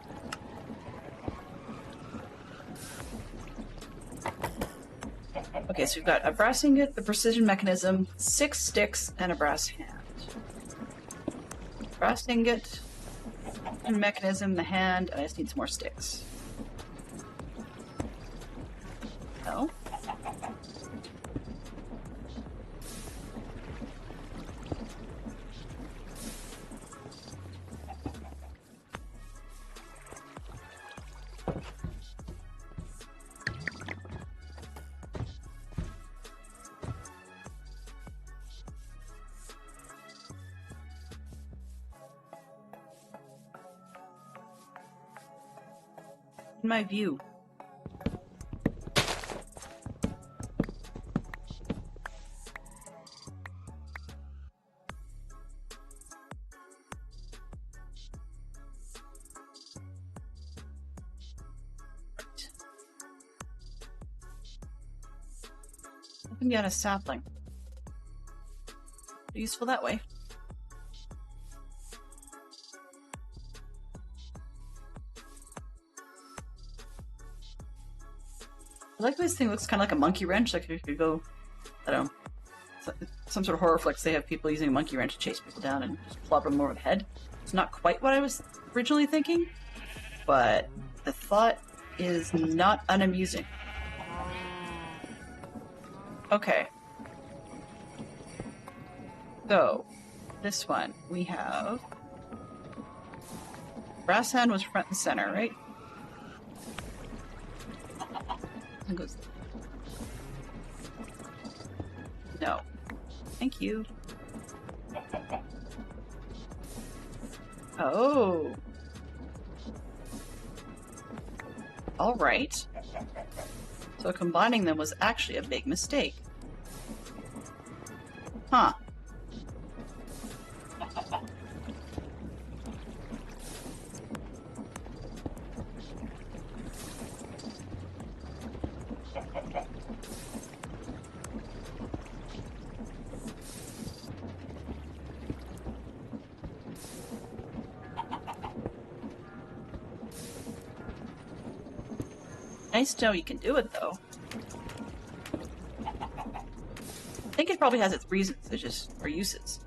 Okay, so we've got a brass ingot, the precision mechanism, 6 sticks, and a brass hand. Brass ingot, mechanism, the hand, and I just need some more sticks. No. In my view. Right. I can be on a sapling. Useful that way. I like this thing looks kind of like a monkey wrench. Like you could go, I don't know, some sort of horror flicks. They have people using a monkey wrench to chase people down and just plop them over the head. It's not quite what I was originally thinking, but the thought is not unamusing. Okay. So, this one, we have... Brass hand was front and center, right? It goes... No. Thank you. Oh. Alright. So combining them was actually a big mistake. Huh. Nice to know you can do it, though. I think it probably has its reasons, it's just for uses.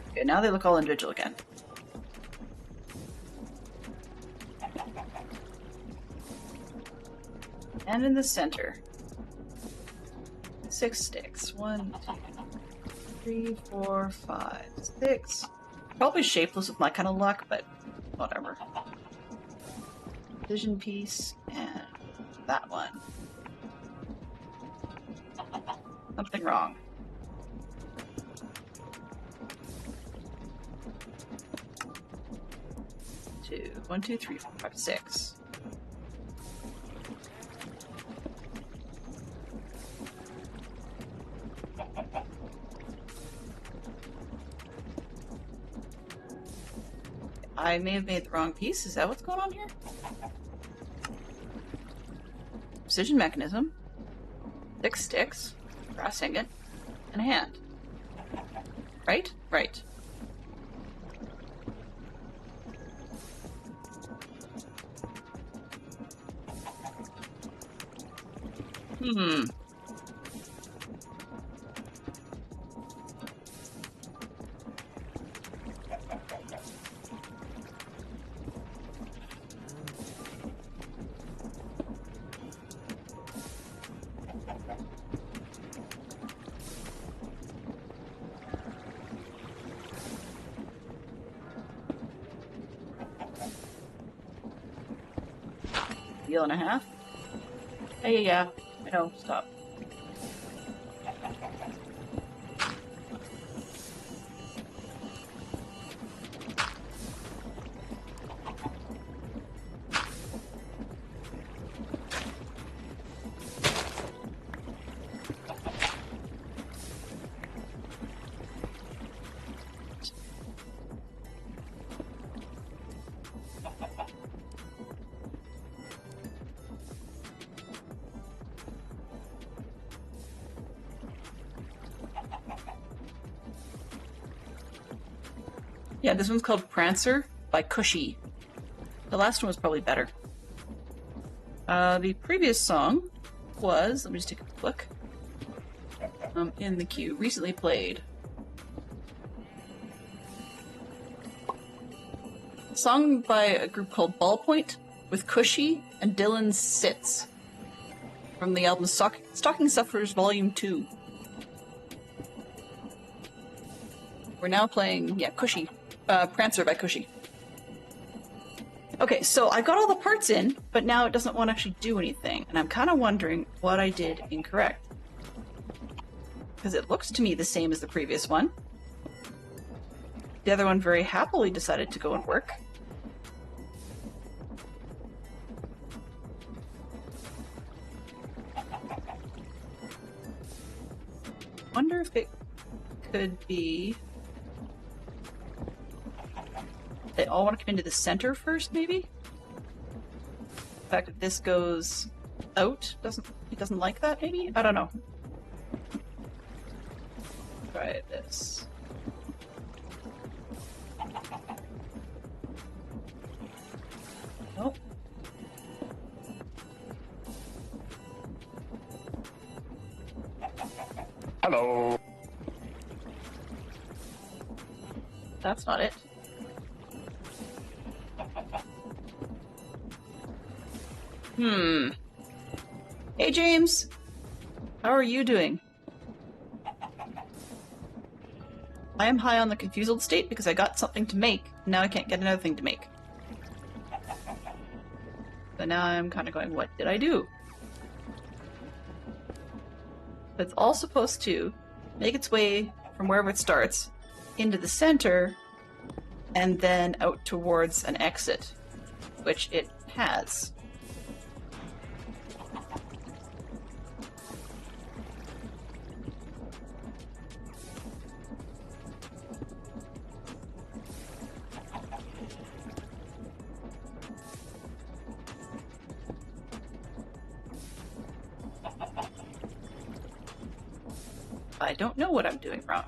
Okay, now they look all individual again. And in the center, 6 sticks. 1, 2, 3, 4, 5, 6. Probably shapeless with my kind of luck, but whatever. Vision piece, and that one. Something wrong. 2, 1, 2, 3, 4, 5, 6. I may have made the wrong piece. Is that what's going on here? Precision mechanism. 6 sticks. Brass ingot. And a hand. Right? Right. Hmm. Deal and a half. Yeah. I know. Stop. Yeah, this one's called Prancer by Cushy. The last one was probably better. The previous song was, let me just take a quick look, in the queue, recently played. A song by a group called Ballpoint with Cushy and Dylan Sitz from the album Stocking Stuffers Volume 2. We're now playing, yeah, Cushy. Prancer by Cushy. Okay, so I got all the parts in, but now it doesn't want to actually do anything, and I'm kind of wondering what I did incorrect. Because it looks to me the same as the previous one. The other one very happily decided to go and work. Wonder if it could be... They all want to come into the center first, maybe? The fact that this goes out. He doesn't like that, maybe? I don't know. Try this. Nope. Hello. That's not it. Hey, James. How are you doing? I am high on the confused state because I got something to make. Now I can't get another thing to make. So now I'm kind of going, what did I do? It's all supposed to make its way from wherever it starts into the center and then out towards an exit, which it has. I don't know what I'm doing wrong.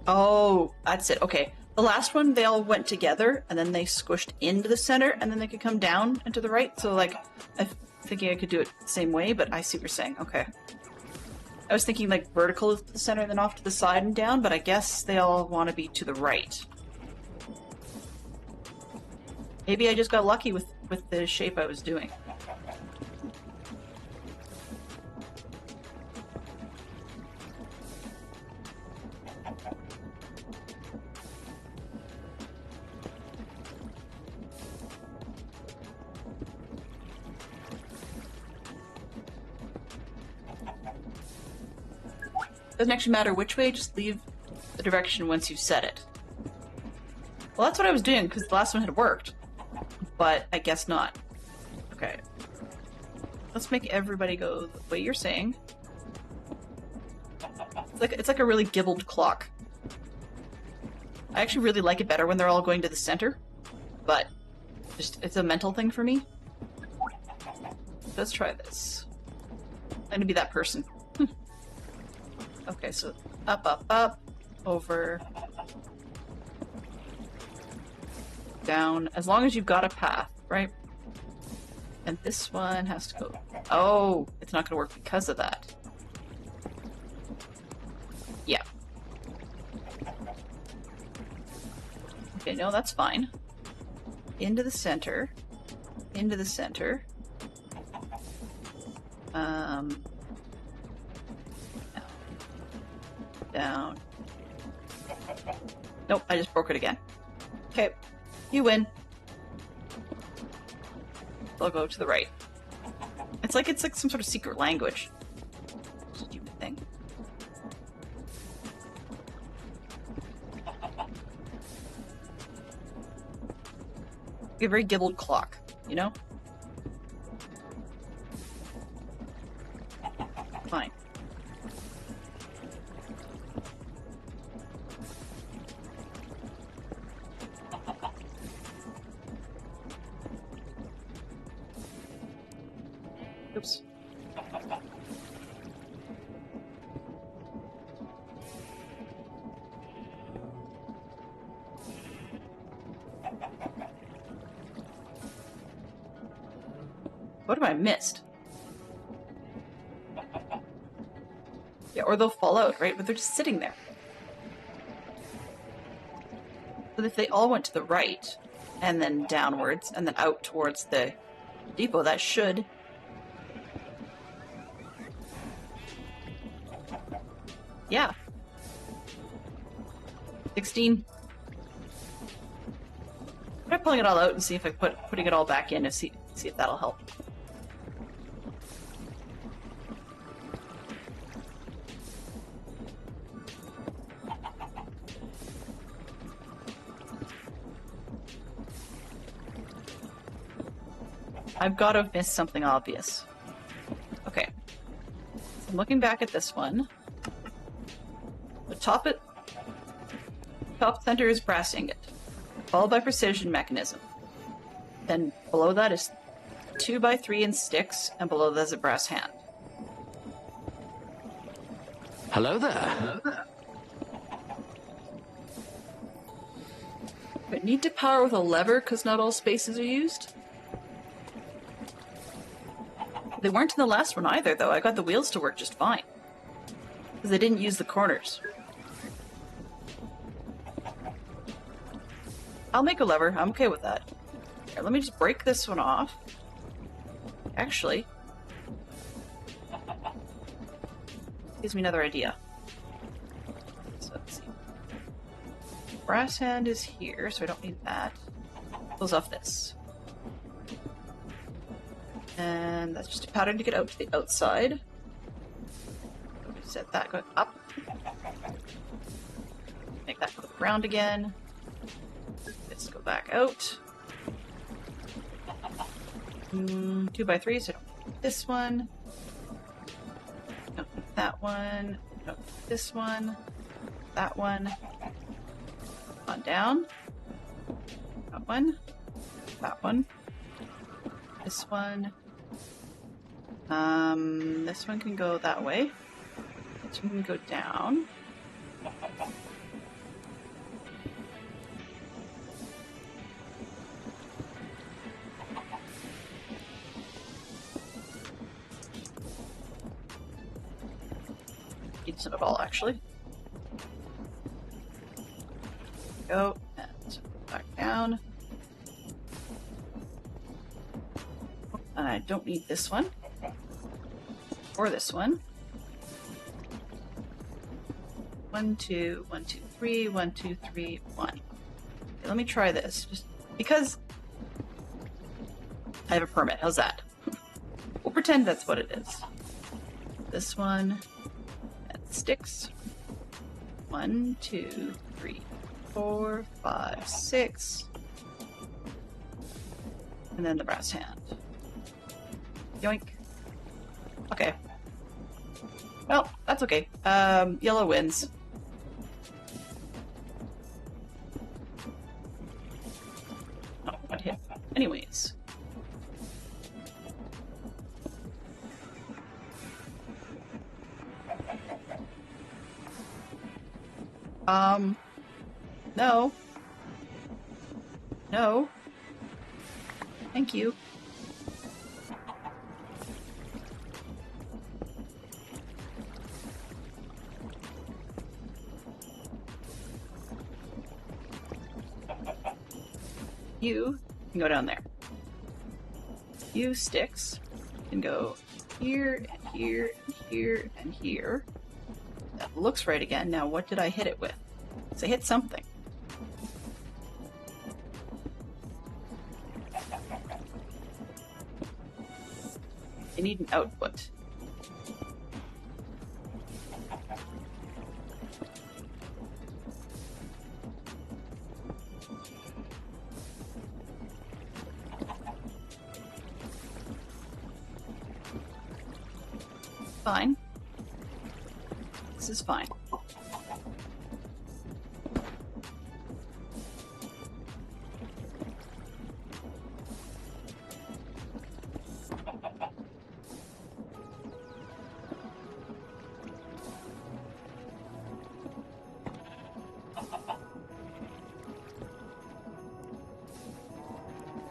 Oh, that's it. Okay. The last one, they all went together, and then they squished into the center, and then they could come down and to the right. So, like, I'm thinking I could do it the same way, but I see what you're saying. Okay. I was thinking, like, vertical to the center, and then off to the side and down, but I guess they all want to be to the right. Maybe I just got lucky with the shape I was doing. Doesn't actually matter which way, just leave the direction once you've set it. Well, that's what I was doing, because the last one had worked. But I guess not. Okay. Let's make everybody go the way you're saying. It's like a really gibbled clock. I actually really like it better when they're all going to the center, but just it's a mental thing for me. Let's try this. I'm gonna be that person. Okay, so up, up, up, over, down, as long as you've got a path, right? And this one has to go... Oh, it's not going to work because of that. Yeah. Okay, no, that's fine. Into the center. Into the center. Down. Nope, I just broke it again. Okay, you win. I'll go to the right. It's like some sort of secret language. Stupid thing. A very gibbled clock, you know? Fine. Oops. What have I missed? Yeah, or they'll fall out, right? But they're just sitting there. But if they all went to the right, and then downwards, and then out towards the depot, that should... Yeah. 16. Try pulling it all out and see if I putting it all back in to see if that'll help. I've got to have missed something obvious. Okay. I'm looking back at this one. The top center is brass ingot, followed by precision mechanism. Then below that is 2x3 in sticks, and below that is a brass hand. Hello there. But need to power with a lever because not all spaces are used. They weren't in the last one either, though. I got the wheels to work just fine. Because they didn't use the corners. I'll make a lever. I'm okay with that. Here, let me just break this one off. Actually, gives me another idea. So let's see. Brass hand is here, so I don't need that. Close off this. And that's just a pattern to get out to the outside. Set that going up. Make that go around again. This go back out. 2x3, so I don't need this one. Don't need that one. Don't need this one. That one. On down. That one. That one. This one. This one can go that way. This one can go down. Needs it at all, actually. Go, and back down. And I don't need this one. Or this one. 1, 2, 1, 2, 3, 1, 2, 3, 1. Okay, let me try this, just because I have a permit. How's that? We'll pretend that's what it is. This one, and sticks. 1, 2, 3, 4, 5, 6. And then the brass hand. Yoink. Okay. Well, that's okay. Yellow wins. Oh, what hit? Anyways. No. No. Thank you. You can go down there. You sticks can go here, and here, and here, and here. That looks right again. Now, what did I hit it with? So I hit something. I need an output. Fine. This is fine.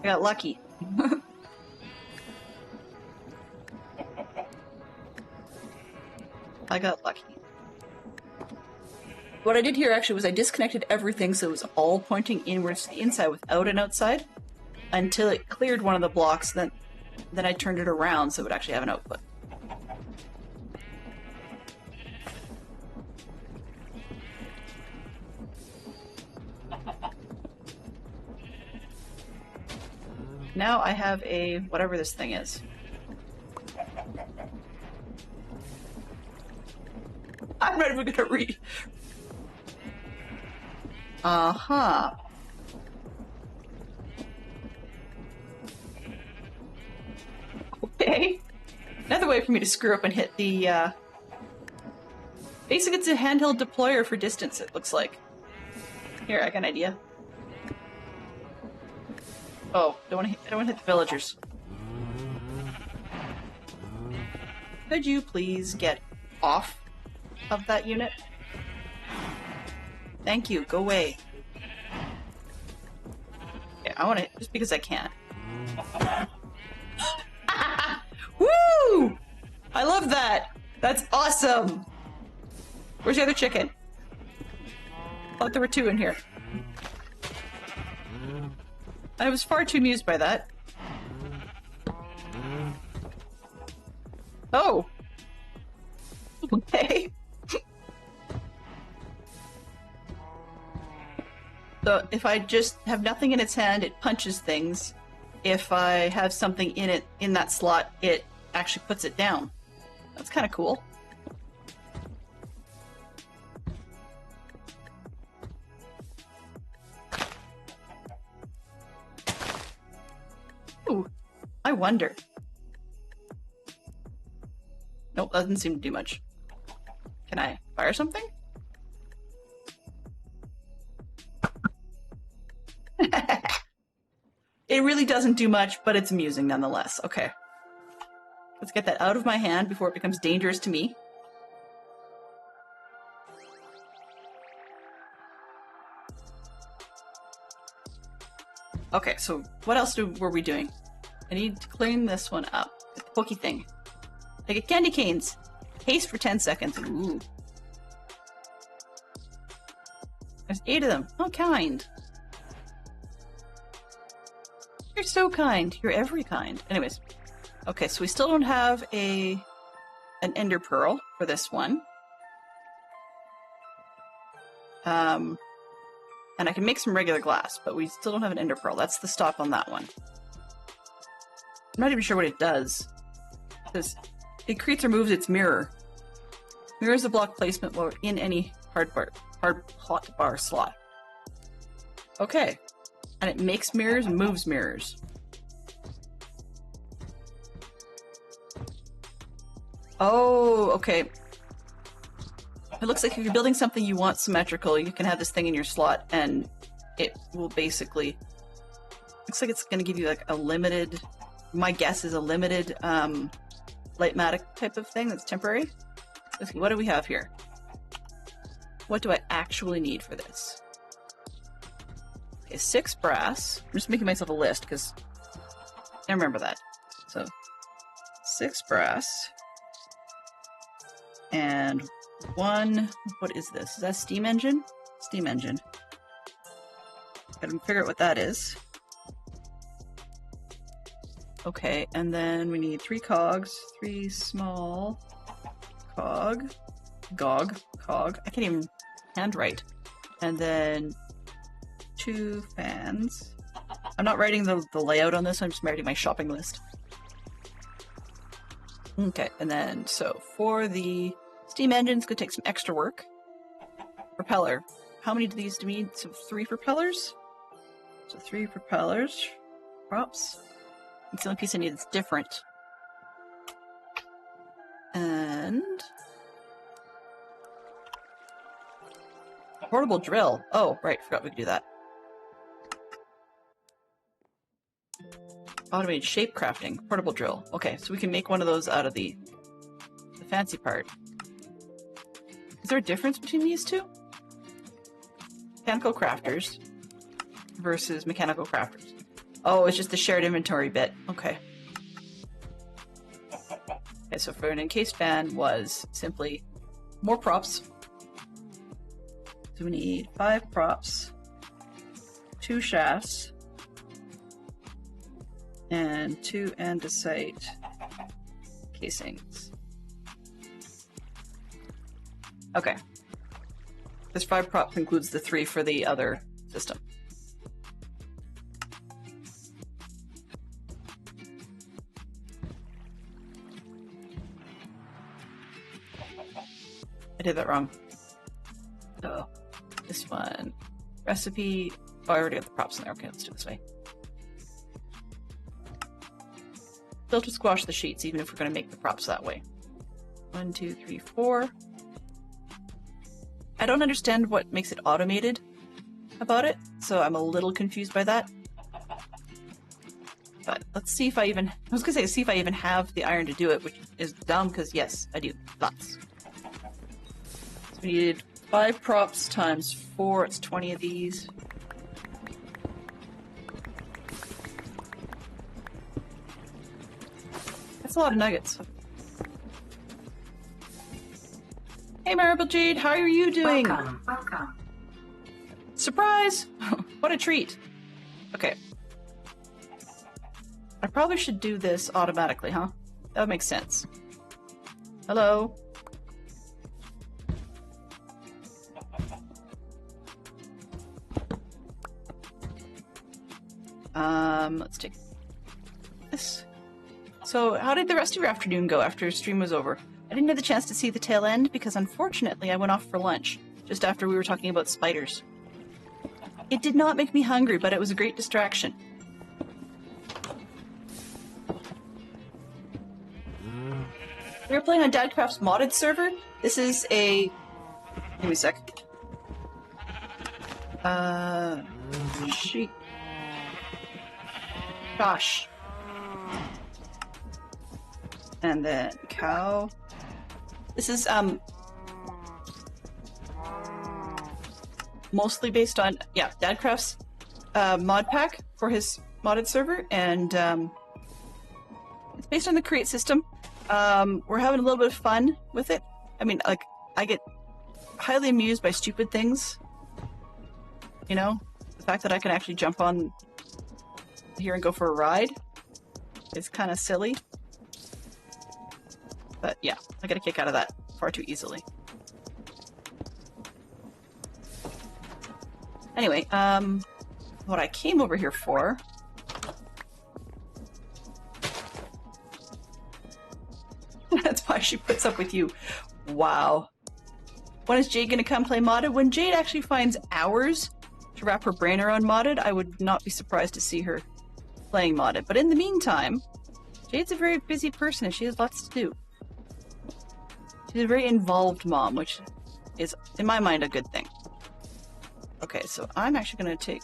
I got lucky. I got lucky. What I did here actually was I disconnected everything so it was all pointing inwards to the inside without an outside until it cleared one of the blocks, then I turned it around so it would actually have an output. Now I have a whatever this thing is. I'm not even gonna read. Uh-huh. Okay. Another way for me to screw up and hit the Basically, it's a handheld deployer for distance, it looks like. Here, I got an idea. Oh, I don't want to hit the villagers. Could you please get off of that unit? Thank you, go away. Yeah, I want to, just because I can. Woo! I love that! That's awesome! Where's the other chicken? I thought there were two in here. I was far too amused by that. Oh! Okay. So if I just have nothing in its hand, it punches things. If I have something in it, in that slot, it actually puts it down. That's kind of cool. Ooh, I wonder. Nope, that doesn't seem to do much. Can I fire something? It really doesn't do much, but it's amusing nonetheless. Okay. Let's get that out of my hand before it becomes dangerous to me. Okay, so what else were we doing? I need to clean this one up. The pokey thing. I get candy canes. Haste for 10 seconds. Ooh. There's 8 of them. How kind. You're so kind. You're every kind. Anyways. Okay, so we still don't have an ender pearl for this one. And I can make some regular glass, but we still don't have an ender pearl. That's the stop on that one. I'm not even sure what it does. Because it creates or moves its mirror. Mirrors the block placement while in any hard plot bar slot. Okay. And it makes mirrors and moves mirrors. Oh, okay. It looks like if you're building something you want symmetrical, you can have this thing in your slot and it will basically... Looks like it's going to give you like a limited... My guess is a limited Lightmatic type of thing that's temporary. Let's see, what do we have here? What do I actually need for this? Okay, 6 brass. I'm just making myself a list because I remember that. So 6 brass and 1. What is this? Is that a steam engine? Steam engine. Gotta figure out what that is. Okay, and then we need 3 cogs, 3 small cog, cog. I can't even handwrite. And then 2 fans. I'm not writing the layout on this, I'm just writing my shopping list. Okay, and then, so for the steam engine's gonna take some extra work. Propeller. How many of these do we need? So 3 propellers? So 3 propellers. Props. It's the only piece I need that's different. And... portable drill. Oh, right, forgot we could do that. Automated shape crafting. Portable drill. Okay, so we can make one of those out of the fancy part. Is there a difference between these two? Mechanical crafters versus mechanical crafters. Oh, it's just the shared inventory bit. Okay. Okay, so for an encased fan was simply more props. So we need 5 props, 2 shafts, and 2 andesite casings. Okay. This 5 props includes the 3 for the other system. I did that wrong. So, this one. Recipe. Oh, I already got the props in there. Okay, let's do it this way. Still to squash the sheets, even if we're going to make the props that way. 1, 2, 3, 4. I don't understand what makes it automated about it, so I'm a little confused by that. But let's see if I even... I was gonna say, see if I even have the iron to do it, which is dumb, because yes, I do. Lots. So we needed 5 props times 4, it's 20 of these. That's a lot of nuggets. Hey Marble Jade, how are you doing? Welcome. Surprise! What a treat. Okay. I probably should do this automatically, huh? That would make sense. Hello? Let's take this. So, how did the rest of your afternoon go after stream was over? I didn't have the chance to see the tail end because unfortunately I went off for lunch, just after we were talking about spiders. It did not make me hungry, but it was a great distraction. We were playing on Dadcraft's modded server. This is a... Give me a sec. Sheep. Gosh. And then cow. This is, mostly based on, yeah, Dadcraft's mod pack for his modded server, and it's based on the create system. We're having a little bit of fun with it. I mean, like, I get highly amused by stupid things. You know? The fact that I can actually jump on here and go for a ride is kind of silly. But yeah, I get a kick out of that far too easily. Anyway, what I came over here for... That's why she puts up with you. Wow. When is Jade gonna come play modded? When Jade actually finds hours to wrap her brain around modded, I would not be surprised to see her playing modded. But in the meantime, Jade's a very busy person and she has lots to do. She's a very involved mom, which is, in my mind, a good thing. Okay, so I'm actually going to take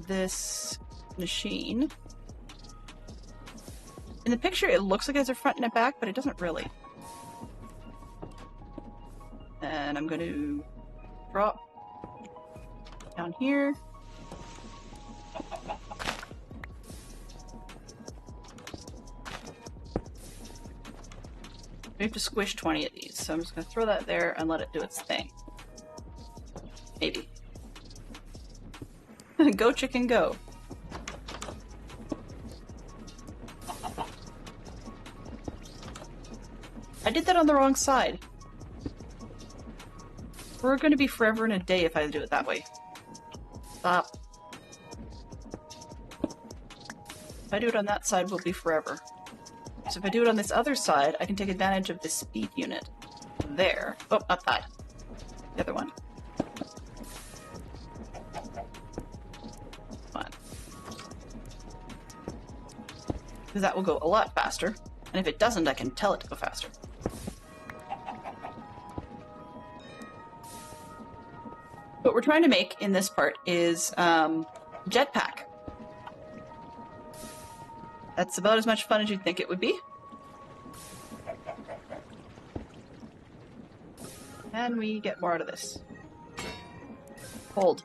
this machine. In the picture, it looks like it has a front and a back, but it doesn't really. And I'm going to drop down here. We have to squish 20 of these, so I'm just going to throw that there and let it do its thing. Maybe. Go chicken go. I did that on the wrong side. We're going to be forever and a day if I do it that way. Stop. If I do it on that side, we'll be forever. So if I do it on this other side, I can take advantage of this speed unit. There. Oh, not that. The other one. Come on. Because that will go a lot faster. And if it doesn't, I can tell it to go faster. What we're trying to make in this part is jetpack. That's about as much fun as you'd think it would be. And we get more out of this. Hold.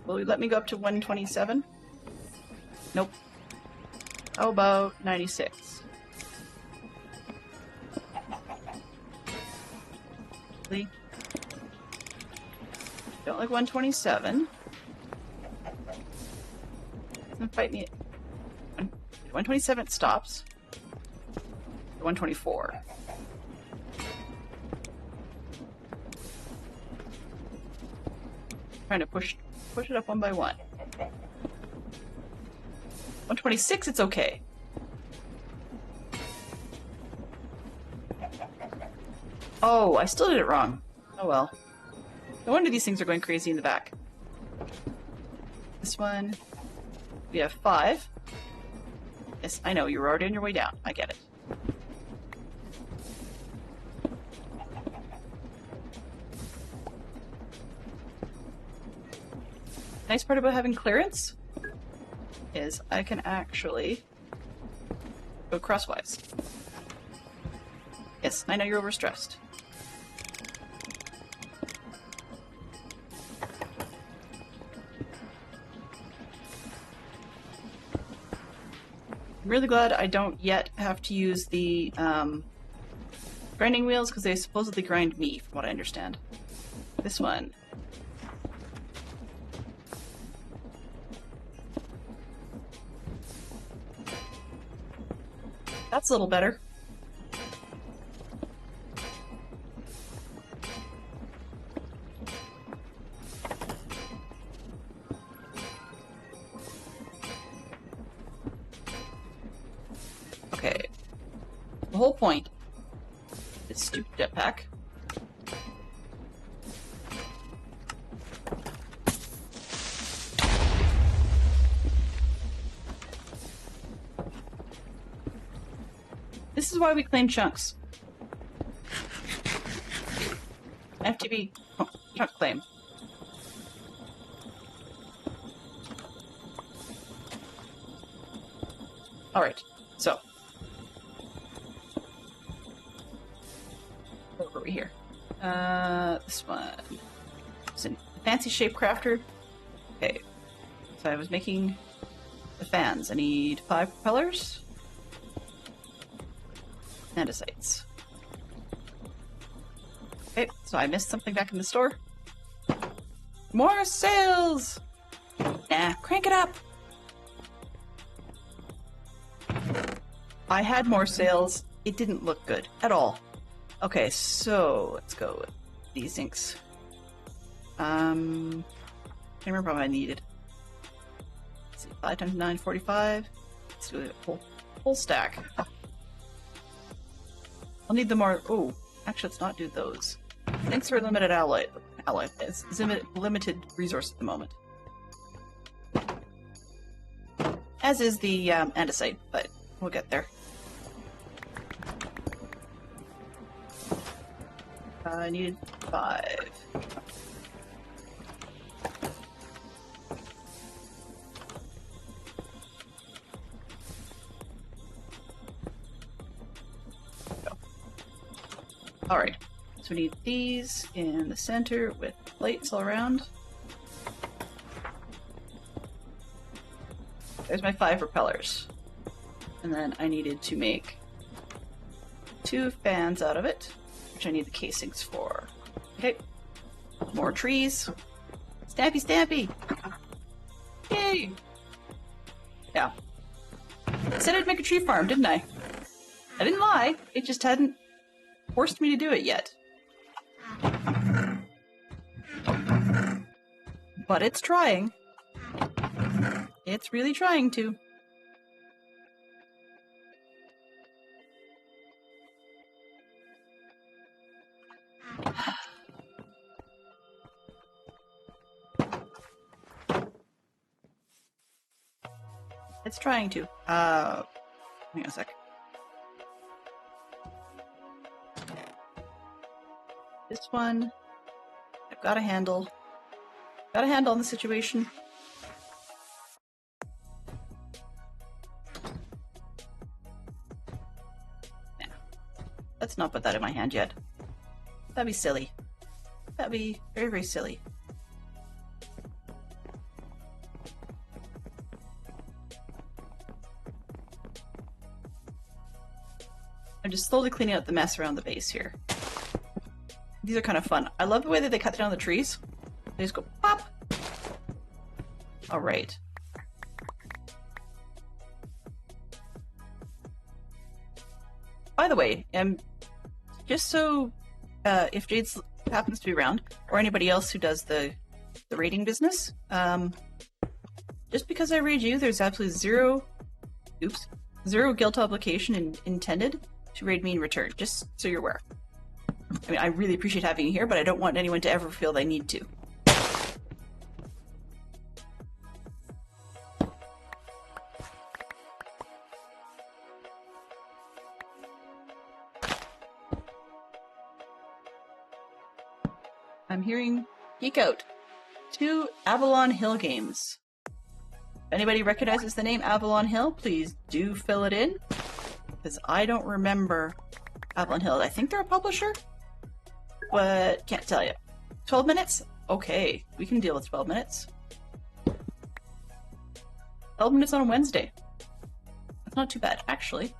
Will you let me go up to 127? Nope. How about 96? Please. Don't like 127. Doesn't fight me. 127 it stops. 124. Trying to push it up one by one. 126 it's okay. Oh, I still did it wrong. Oh well. No wonder these things are going crazy in the back. This one, we have 5. Yes, I know, you were already on your way down. I get it. Nice part about having clearance is I can actually go crosswise. Yes, I know you're overstressed. I'm really glad I don't yet have to use the grinding wheels because they supposedly grind me, from what I understand. This one. That's a little better. Okay. The whole point of this stupid jetpack this is why we claim chunks. FTB chunk claim. Alright, so. Where were we here? This one. It's a fancy shape crafter. Okay. So I was making the fans. I need 5 propellers. Andesites. Okay, so I missed something back in the store. More sales! Nah, crank it up! I had more sales. It didn't look good at all. Okay, so let's go with these inks. Can't remember what I needed. Let's see, 5 times 9, 45. Let's do a whole stack. I'll need the more. Oh, actually, let's not do those. Thanks for a limited alloy. It's limited resource at the moment. As is the andesite, but we'll get there. I needed 5. Alright, so we need these in the center with plates all around. There's my 5 propellers. And then I needed to make 2 fans out of it, which I need the casings for. Okay, more trees. Stampy, stampy! Yay! Yeah. I said I'd make a tree farm, didn't I? I didn't lie, it just hadn't forced me to do it yet. But it's trying. It's really trying to. It's trying to. Hang on a sec. This one, I've got a handle. Got a handle on the situation. Nah, let's not put that in my hand yet. That'd be silly. That'd be very, very silly. I'm just slowly cleaning out the mess around the base here. These are kind of fun. I love the way that they cut down the trees. They just go pop. All right. By the way, just so if Jade's happens to be around, or anybody else who does the raiding business, just because I raid you, there's absolutely zero guilt obligation intended to raid me in return. Just so you're aware. I mean, I really appreciate having you here, but I don't want anyone to ever feel they need to. I'm hearing Geek Out. 2 Avalon Hill games. If anybody recognizes the name Avalon Hill, please do fill it in. Because I don't remember Avalon Hill. I think they're a publisher, but can't tell you. 12 minutes? Okay, we can deal with 12 minutes. 12 minutes on a Wednesday. That's not too bad, actually.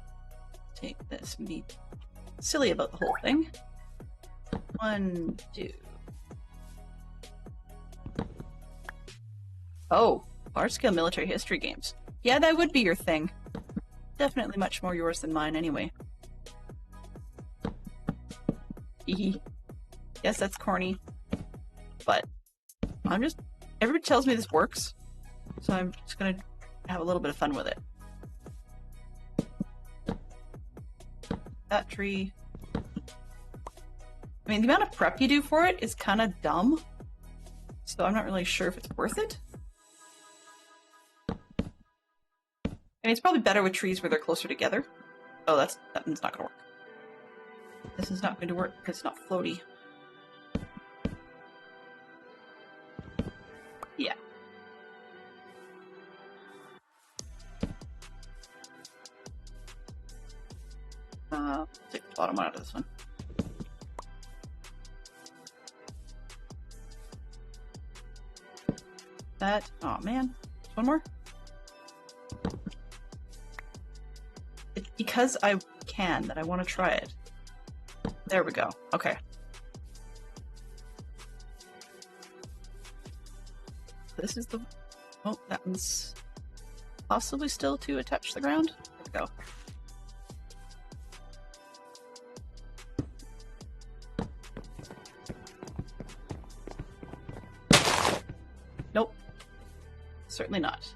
Take this and be silly about the whole thing. 1, 2. Oh, large-scale military history games. Yeah, that would be your thing. Definitely much more yours than mine, anyway. Yes, that's corny. But I'm just... Everybody tells me this works, so I'm just gonna have a little bit of fun with it. That tree... I mean, the amount of prep you do for it is kind of dumb, so I'm not really sure if it's worth it. I mean, it's probably better with trees where they're closer together. Oh, that one's not gonna work. This is not going to work because it's not floaty. Yeah. Take the bottom one out of this one. That, oh man, one more? It's because I can that I want to try it. There we go. Okay. This is the... Oh, that one's possibly still to attach the ground. There we go. Nope. Certainly not.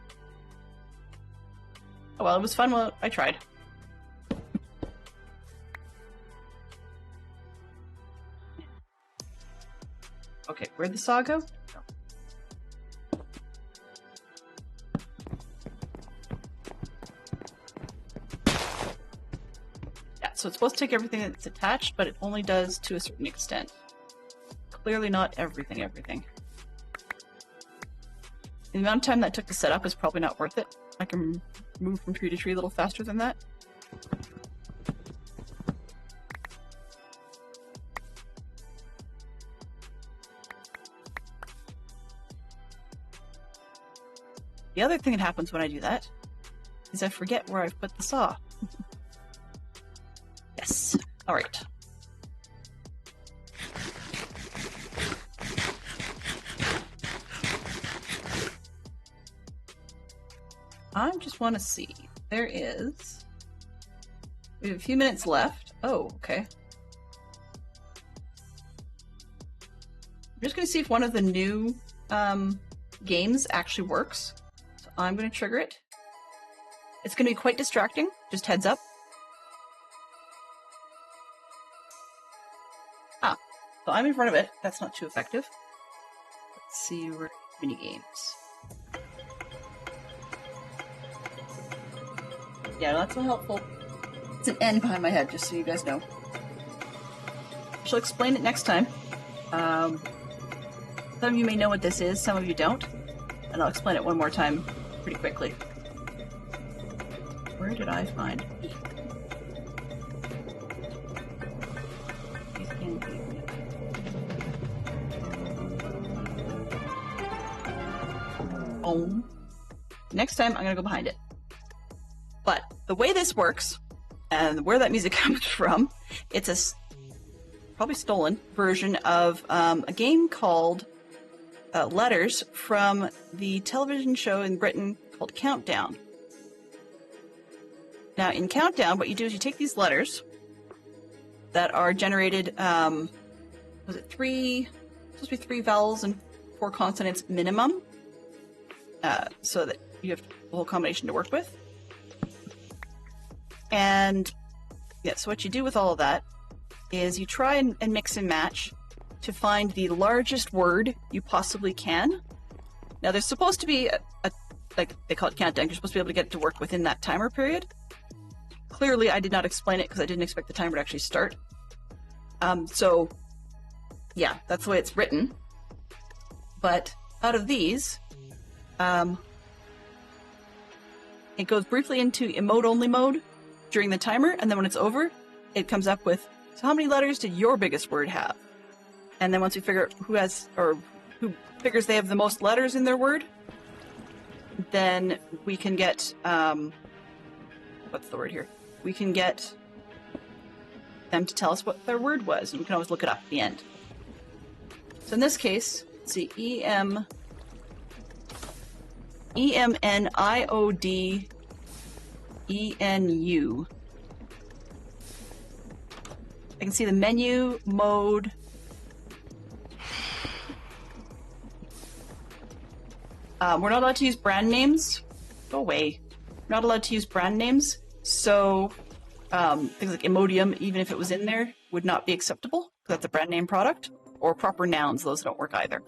Oh well, it was fun while I tried. Okay, where'd the saw go? Oh. Yeah, so it's supposed to take everything that's attached, but it only does to a certain extent. Clearly not everything. The amount of time that took to set up is probably not worth it. I can move from tree to tree a little faster than that. The other thing that happens when I do that is I forget where I've put the saw. Yes. All right. I just want to see. There is... We have a few minutes left. Oh, okay. I'm just going to see if one of the new games actually works. So I'm going to trigger it. It's going to be quite distracting. Just heads up. Ah, so I'm in front of it. That's not too effective. Let's see where mini games. Yeah, that's not helpful. It's an N behind my head, just so you guys know. She'll explain it next time. Some of you may know what this is, some of you don't. And I'll explain it one more time pretty quickly. Where did I find... Oh. Next time, I'm going to go behind it. But the way this works, and where that music comes from, it's a probably stolen version of a game called Letters from the television show in Britain called Countdown. Now, in Countdown, what you do is you take these letters that are generated, was it supposed to be 3 vowels and 4 consonants minimum, so that you have the whole combination to work with. And yeah, so what you do with all of that is you try and mix and match to find the largest word you possibly can. Now there's supposed to be a like they call it countdown, you're supposed to be able to get it to work within that timer period. Clearly I did not explain it because I didn't expect the timer to actually start. So yeah, that's the way it's written. But out of these, it goes briefly into emote-only mode during the timer, and then when it's over, it comes up with, so how many letters did your biggest word have? And then once we figure out who figures they have the most letters in their word, then we can get, what's the word here? We can get them to tell us what their word was, and we can always look it up at the end. So in this case, let's see, EMNIODENU. I can see the menu, mode. We're not allowed to use brand names. Go away. We're not allowed to use brand names, so things like Imodium, even if it was in there, would not be acceptable, because that's a brand name product. Or proper nouns, those don't work either.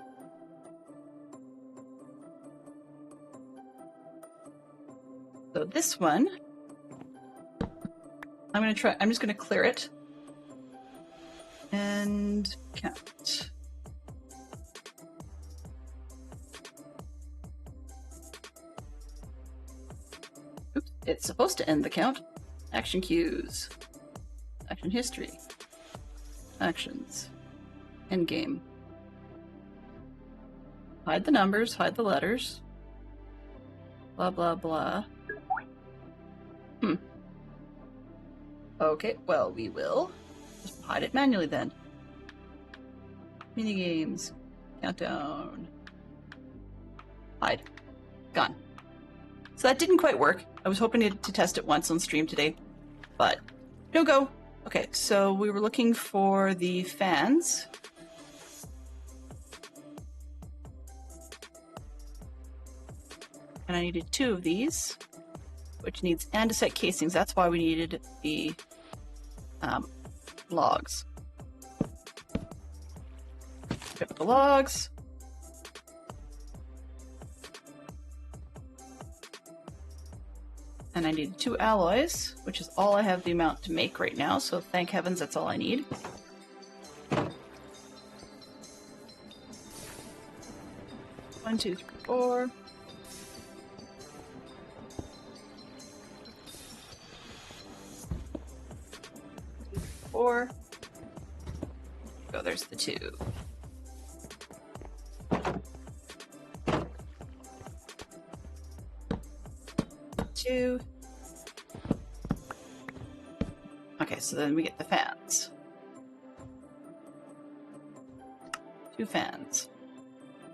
So this one, I'm just gonna clear it and count. Oops, it's supposed to end the count. Action cues, action history, actions, end game. Hide the numbers, hide the letters, blah blah blah. Okay, well, we will just hide it manually then. Minigames, countdown, hide, gone. So that didn't quite work. I was hoping to test it once on stream today, but no go. Okay, so we were looking for the fans. And I needed 2 of these, which needs andesite casings. That's why we needed the logs. Pick up the logs. And I needed 2 alloys, which is all I have the amount to make right now, so thank heavens that's all I need. One, two, three, 4. Oh, there's the 2. Okay, so then we get the fans. 2 fans.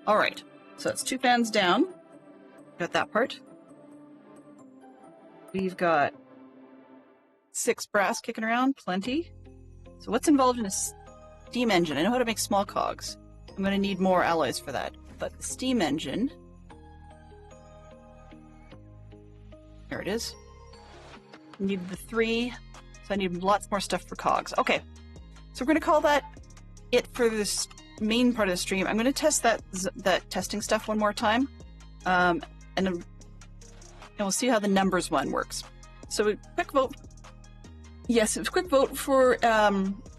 All right, so that's 2 fans down. Got that part. We've got 6 brass kicking around, plenty. So what's involved in a steam engine? I know how to make small cogs. I'm going to need more alloys for that. But the steam engine... There it is. I need the 3, so I need lots more stuff for cogs. Okay, so we're going to call that it for this main part of the stream. I'm going to test that testing stuff one more time, and we'll see how the numbers one works. So a quick vote. Yes, it was a quick vote for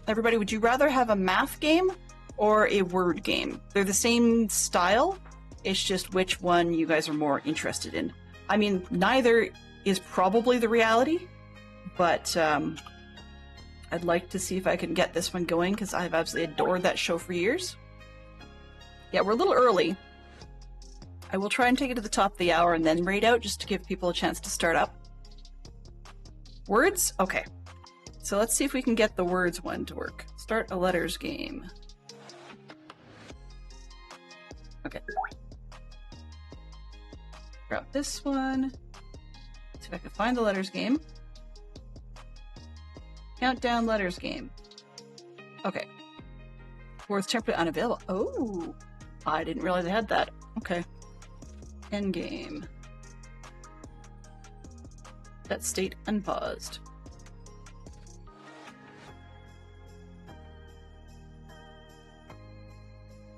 everybody. Would you rather have a math game or a word game? They're the same style. It's just which one you guys are more interested in. I mean, neither is probably the reality, but I'd like to see if I can get this one going because I've absolutely adored that show for years. Yeah, we're a little early. I will try and take it to the top of the hour and then raid out just to give people a chance to start up. Words? Okay. So let's see if we can get the words one to work. Start a letters game. Okay. Grab this one. See if I can find the letters game. Countdown letters game. Okay. Words temporarily unavailable. Oh, I didn't realize I had that. Okay. End game. That state unpaused.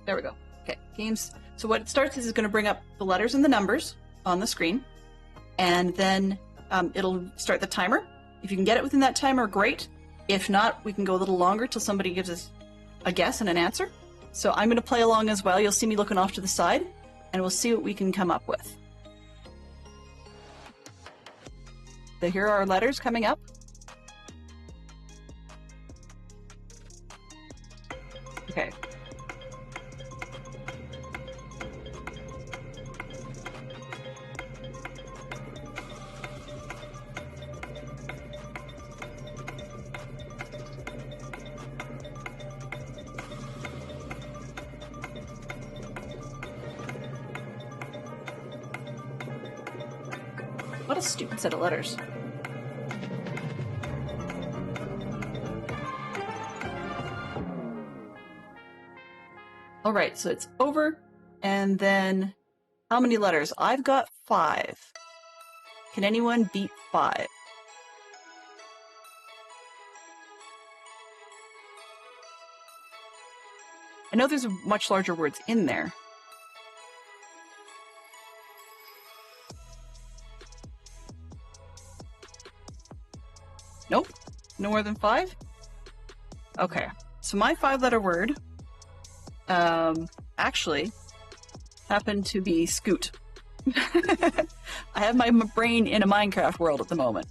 There we go. Okay, games. So what it starts is going to bring up the letters and the numbers on the screen, and then it'll start the timer. If you can get it within that timer, great. If not, we can go a little longer till somebody gives us a guess and an answer. So I'm going to play along as well. You'll see me looking off to the side, and we'll see what we can come up with. So here are our letters coming up. Okay. What a stupid set of letters. All right, so it's over. And then how many letters? I've got 5. Can anyone beat 5? I know there's much larger words in there. Nope, no more than 5? Okay, so my 5-letter word actually happened to be scoot. I have my brain in a Minecraft world at the moment.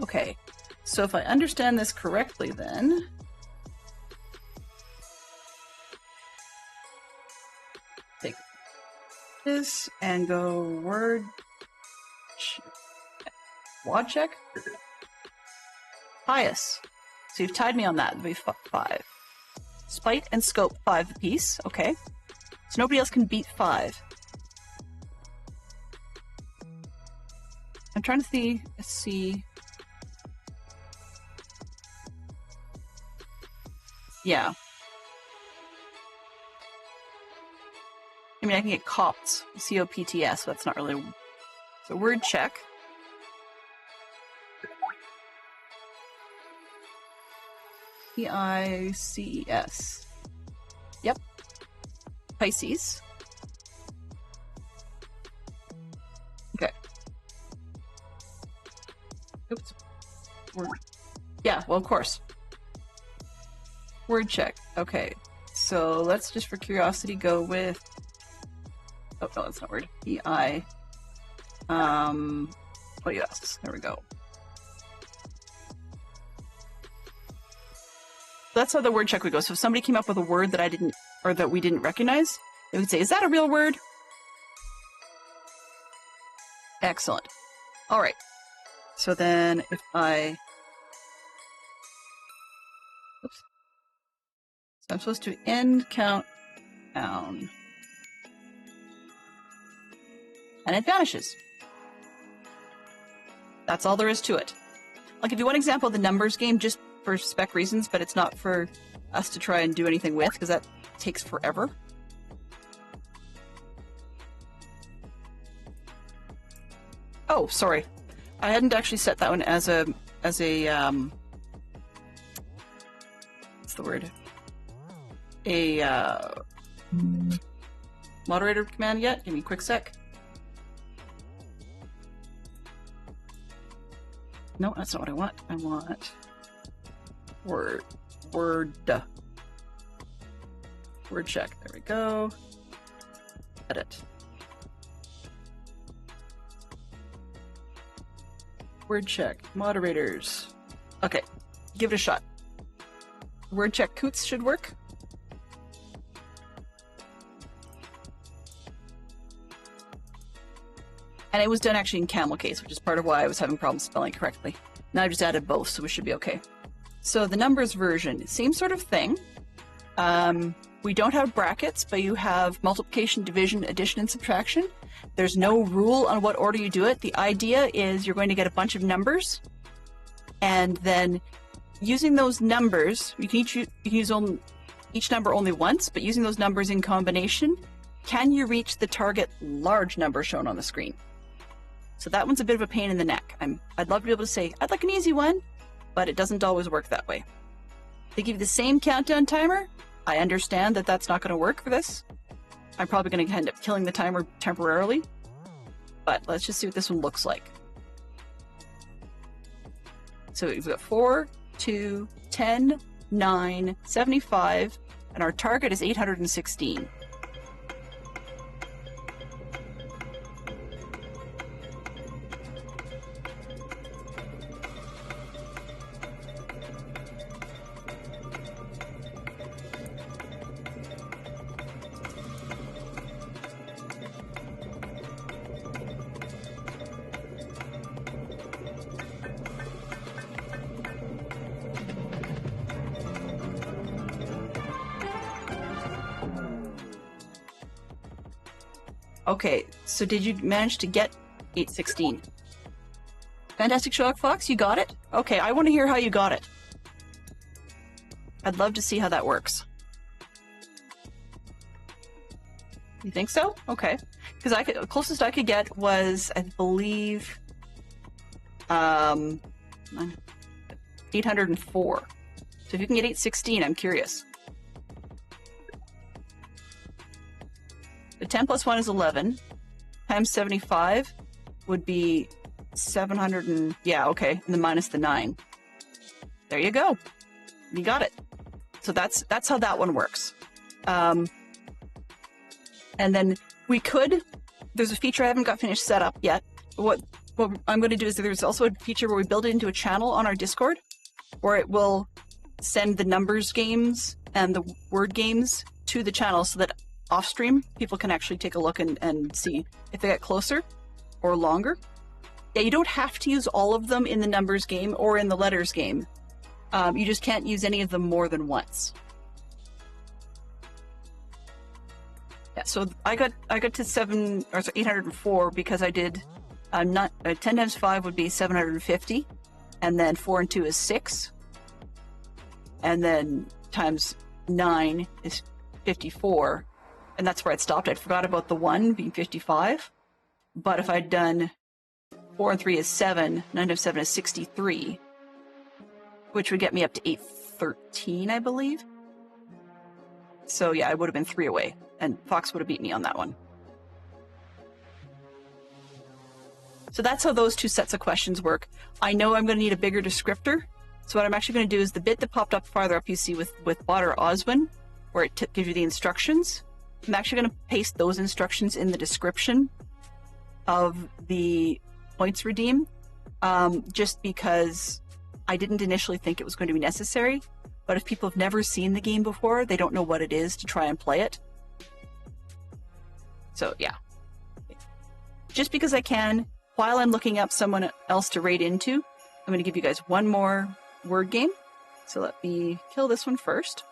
Okay, so if I understand this correctly then, take this and go word wad check. Pious. So you've tied me on that. That'd be 5. Spite and scope 5 apiece. Okay. So nobody else can beat 5. I'm trying to see. Yeah. I mean, I can get COPTS, C-O-P-T-S, so that's not really... So word check. P-I-C-E-S. Yep. Pisces. Okay. Oops. Word. Yeah, well, of course. Word check. Okay. So let's just, for curiosity, go with... Oh, no, that's not word. P-I... Oh, yes. There we go. That's how the word check would go. So if somebody came up with a word that I didn't, or that we didn't recognize, they would say, is that a real word? Excellent. All right. So then if I... Oops. So I'm supposed to end count down. And it vanishes. That's all there is to it. I'll give you one example of the numbers game, just for spec reasons, but it's not for us to try and do anything with, because that takes forever. Oh, sorry. I hadn't actually set that one as a what's the word? A moderator command yet. Give me a quick sec. No, that's not what I want. I want word check. There we go. Edit. Word check. Moderators. Okay, give it a shot. Word check coots should work. And it was done actually in camel case, which is part of why I was having problems spelling correctly. Now I just added both, so we should be okay. So the numbers version, same sort of thing. We don't have brackets, but you have multiplication, division, addition, and subtraction. There's no rule on what order you do it. The idea is you're going to get a bunch of numbers, and then using those numbers, you can use each number only once, but using those numbers in combination, can you reach the target large number shown on the screen? So that one's a bit of a pain in the neck. I'd love to be able to say, I'd like an easy one, but it doesn't always work that way. They give you the same countdown timer. I understand that that's not going to work for this. I'm probably going to end up killing the timer temporarily, but let's just see what this one looks like. So we've got 4, 2, 10, 9, 75, and our target is 816. Okay, so did you manage to get 816? Fantastic Sherlock Fox, you got it? Okay, I want to hear how you got it. I'd love to see how that works. You think so? Okay. Because the closest I could get was, I believe, 804. So if you can get 816, I'm curious. The 10 plus 1 is 11. Times 75 would be 700 and... Yeah, okay. And then minus the 9. There you go. You got it. So that's how that one works. And then we could... There's a feature I haven't got finished set up yet. What I'm going to do is there's also a feature where we build it into a channel on our Discord, where it will send the numbers games and the word games to the channel so that off stream people can actually take a look and see if they get closer or longer. Yeah, you don't have to use all of them in the numbers game or in the letters game. You just can't use any of them more than once. Yeah, so I got to 804 because I did 10 times 5 would be 750, and then 4 and 2 is 6, and then times 9 is 54, and that's where I'd stopped. I'd forgot about the 1 being 55, but if I'd done 4 and 3 is 7, 9 times 7 is 63, which would get me up to 813, I believe. So yeah, I would have been 3 away, and Fox would have beat me on that one. So that's how those two sets of questions work. I know I'm going to need a bigger descriptor. So what I'm actually going to do is the bit that popped up farther up you see with Bot or Oswin, where it gives you the instructions. I'm actually going to paste those instructions in the description of the points redeem, just because I didn't initially think it was going to be necessary. But if people have never seen the game before, they don't know what it is to try and play it. So yeah. Just because I can, while I'm looking up someone else to raid into, I'm going to give you guys one more word game. So let me kill this one first.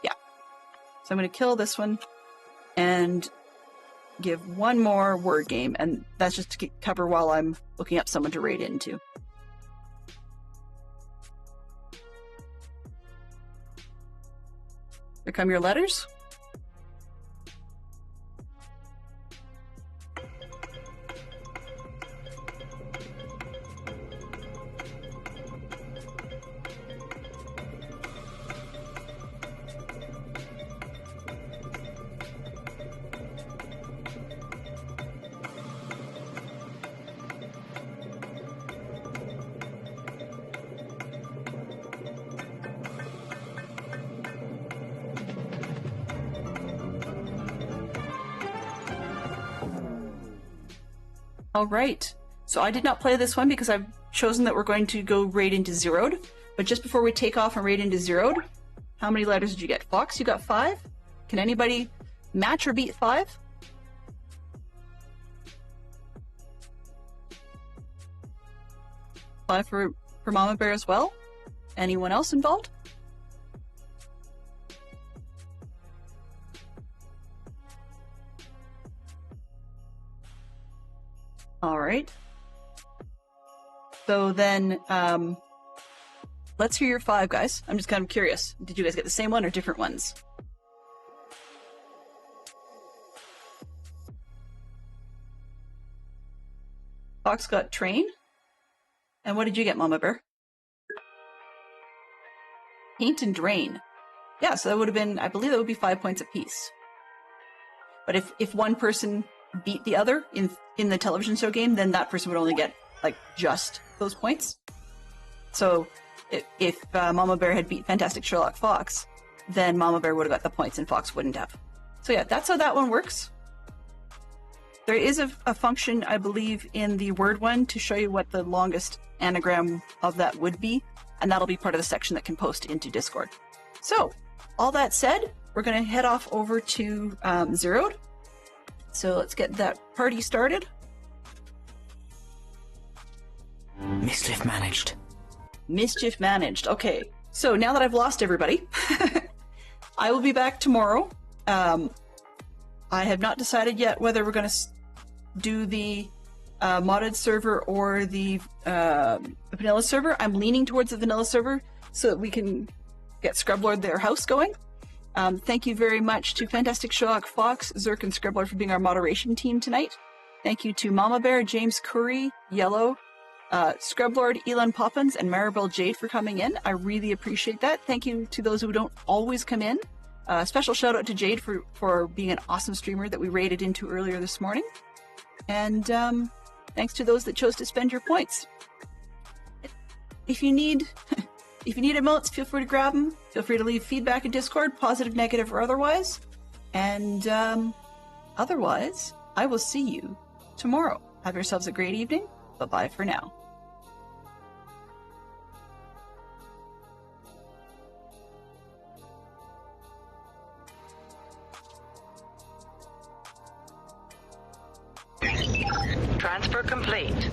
Yeah. So I'm going to kill this one and give one more word game. And that's just to cover while I'm looking up someone to raid into. Here come your letters. All right, so I did not play this one because I've chosen that we're going to go raid into Zeroed. But just before we take off and raid into Zeroed, how many letters did you get? Fox, you got 5? Can anybody match or beat 5? Five for Mama Bear as well? Anyone else involved? All right. So then, let's hear your 5, guys. I'm just kind of curious. Did you guys get the same one or different ones? Fox got train. And what did you get, Mama Bear? Paint and drain. Yeah, so that would have been, I believe that would be 5 points apiece. But if one person beat the other in the television show game, then that person would only get like just those points. So if Mama Bear had beat Fantastic Sherlock Fox, then Mama Bear would have got the points and Fox wouldn't have. So yeah, that's how that one works. There is a function, I believe, in the word one to show you what the longest anagram of that would be, and that'll be part of the section that can post into Discord. So, all that said, we're going to head off over to Zeroed. So let's get that party started. Mischief managed. Mischief managed. Okay, so now that I've lost everybody, I will be back tomorrow. I have not decided yet whether we're going to do the modded server or the vanilla server. I'm leaning towards the vanilla server so that we can get Scrublord their house going. Thank you very much to Fantastic Sherlock Fox, Zerk, and Scribbler for being our moderation team tonight. Thank you to Mama Bear, James Curry, Yellow, Scrublord, Elon Poppins, and Maribel Jade for coming in. I really appreciate that. Thank you to those who don't always come in. Special shout out to Jade for being an awesome streamer that we raided into earlier this morning. And thanks to those that chose to spend your points. If you need emotes, feel free to grab them. Feel free to leave feedback in Discord, positive, negative, or otherwise. And otherwise, I will see you tomorrow. Have yourselves a great evening. Bye-bye for now. Transfer complete.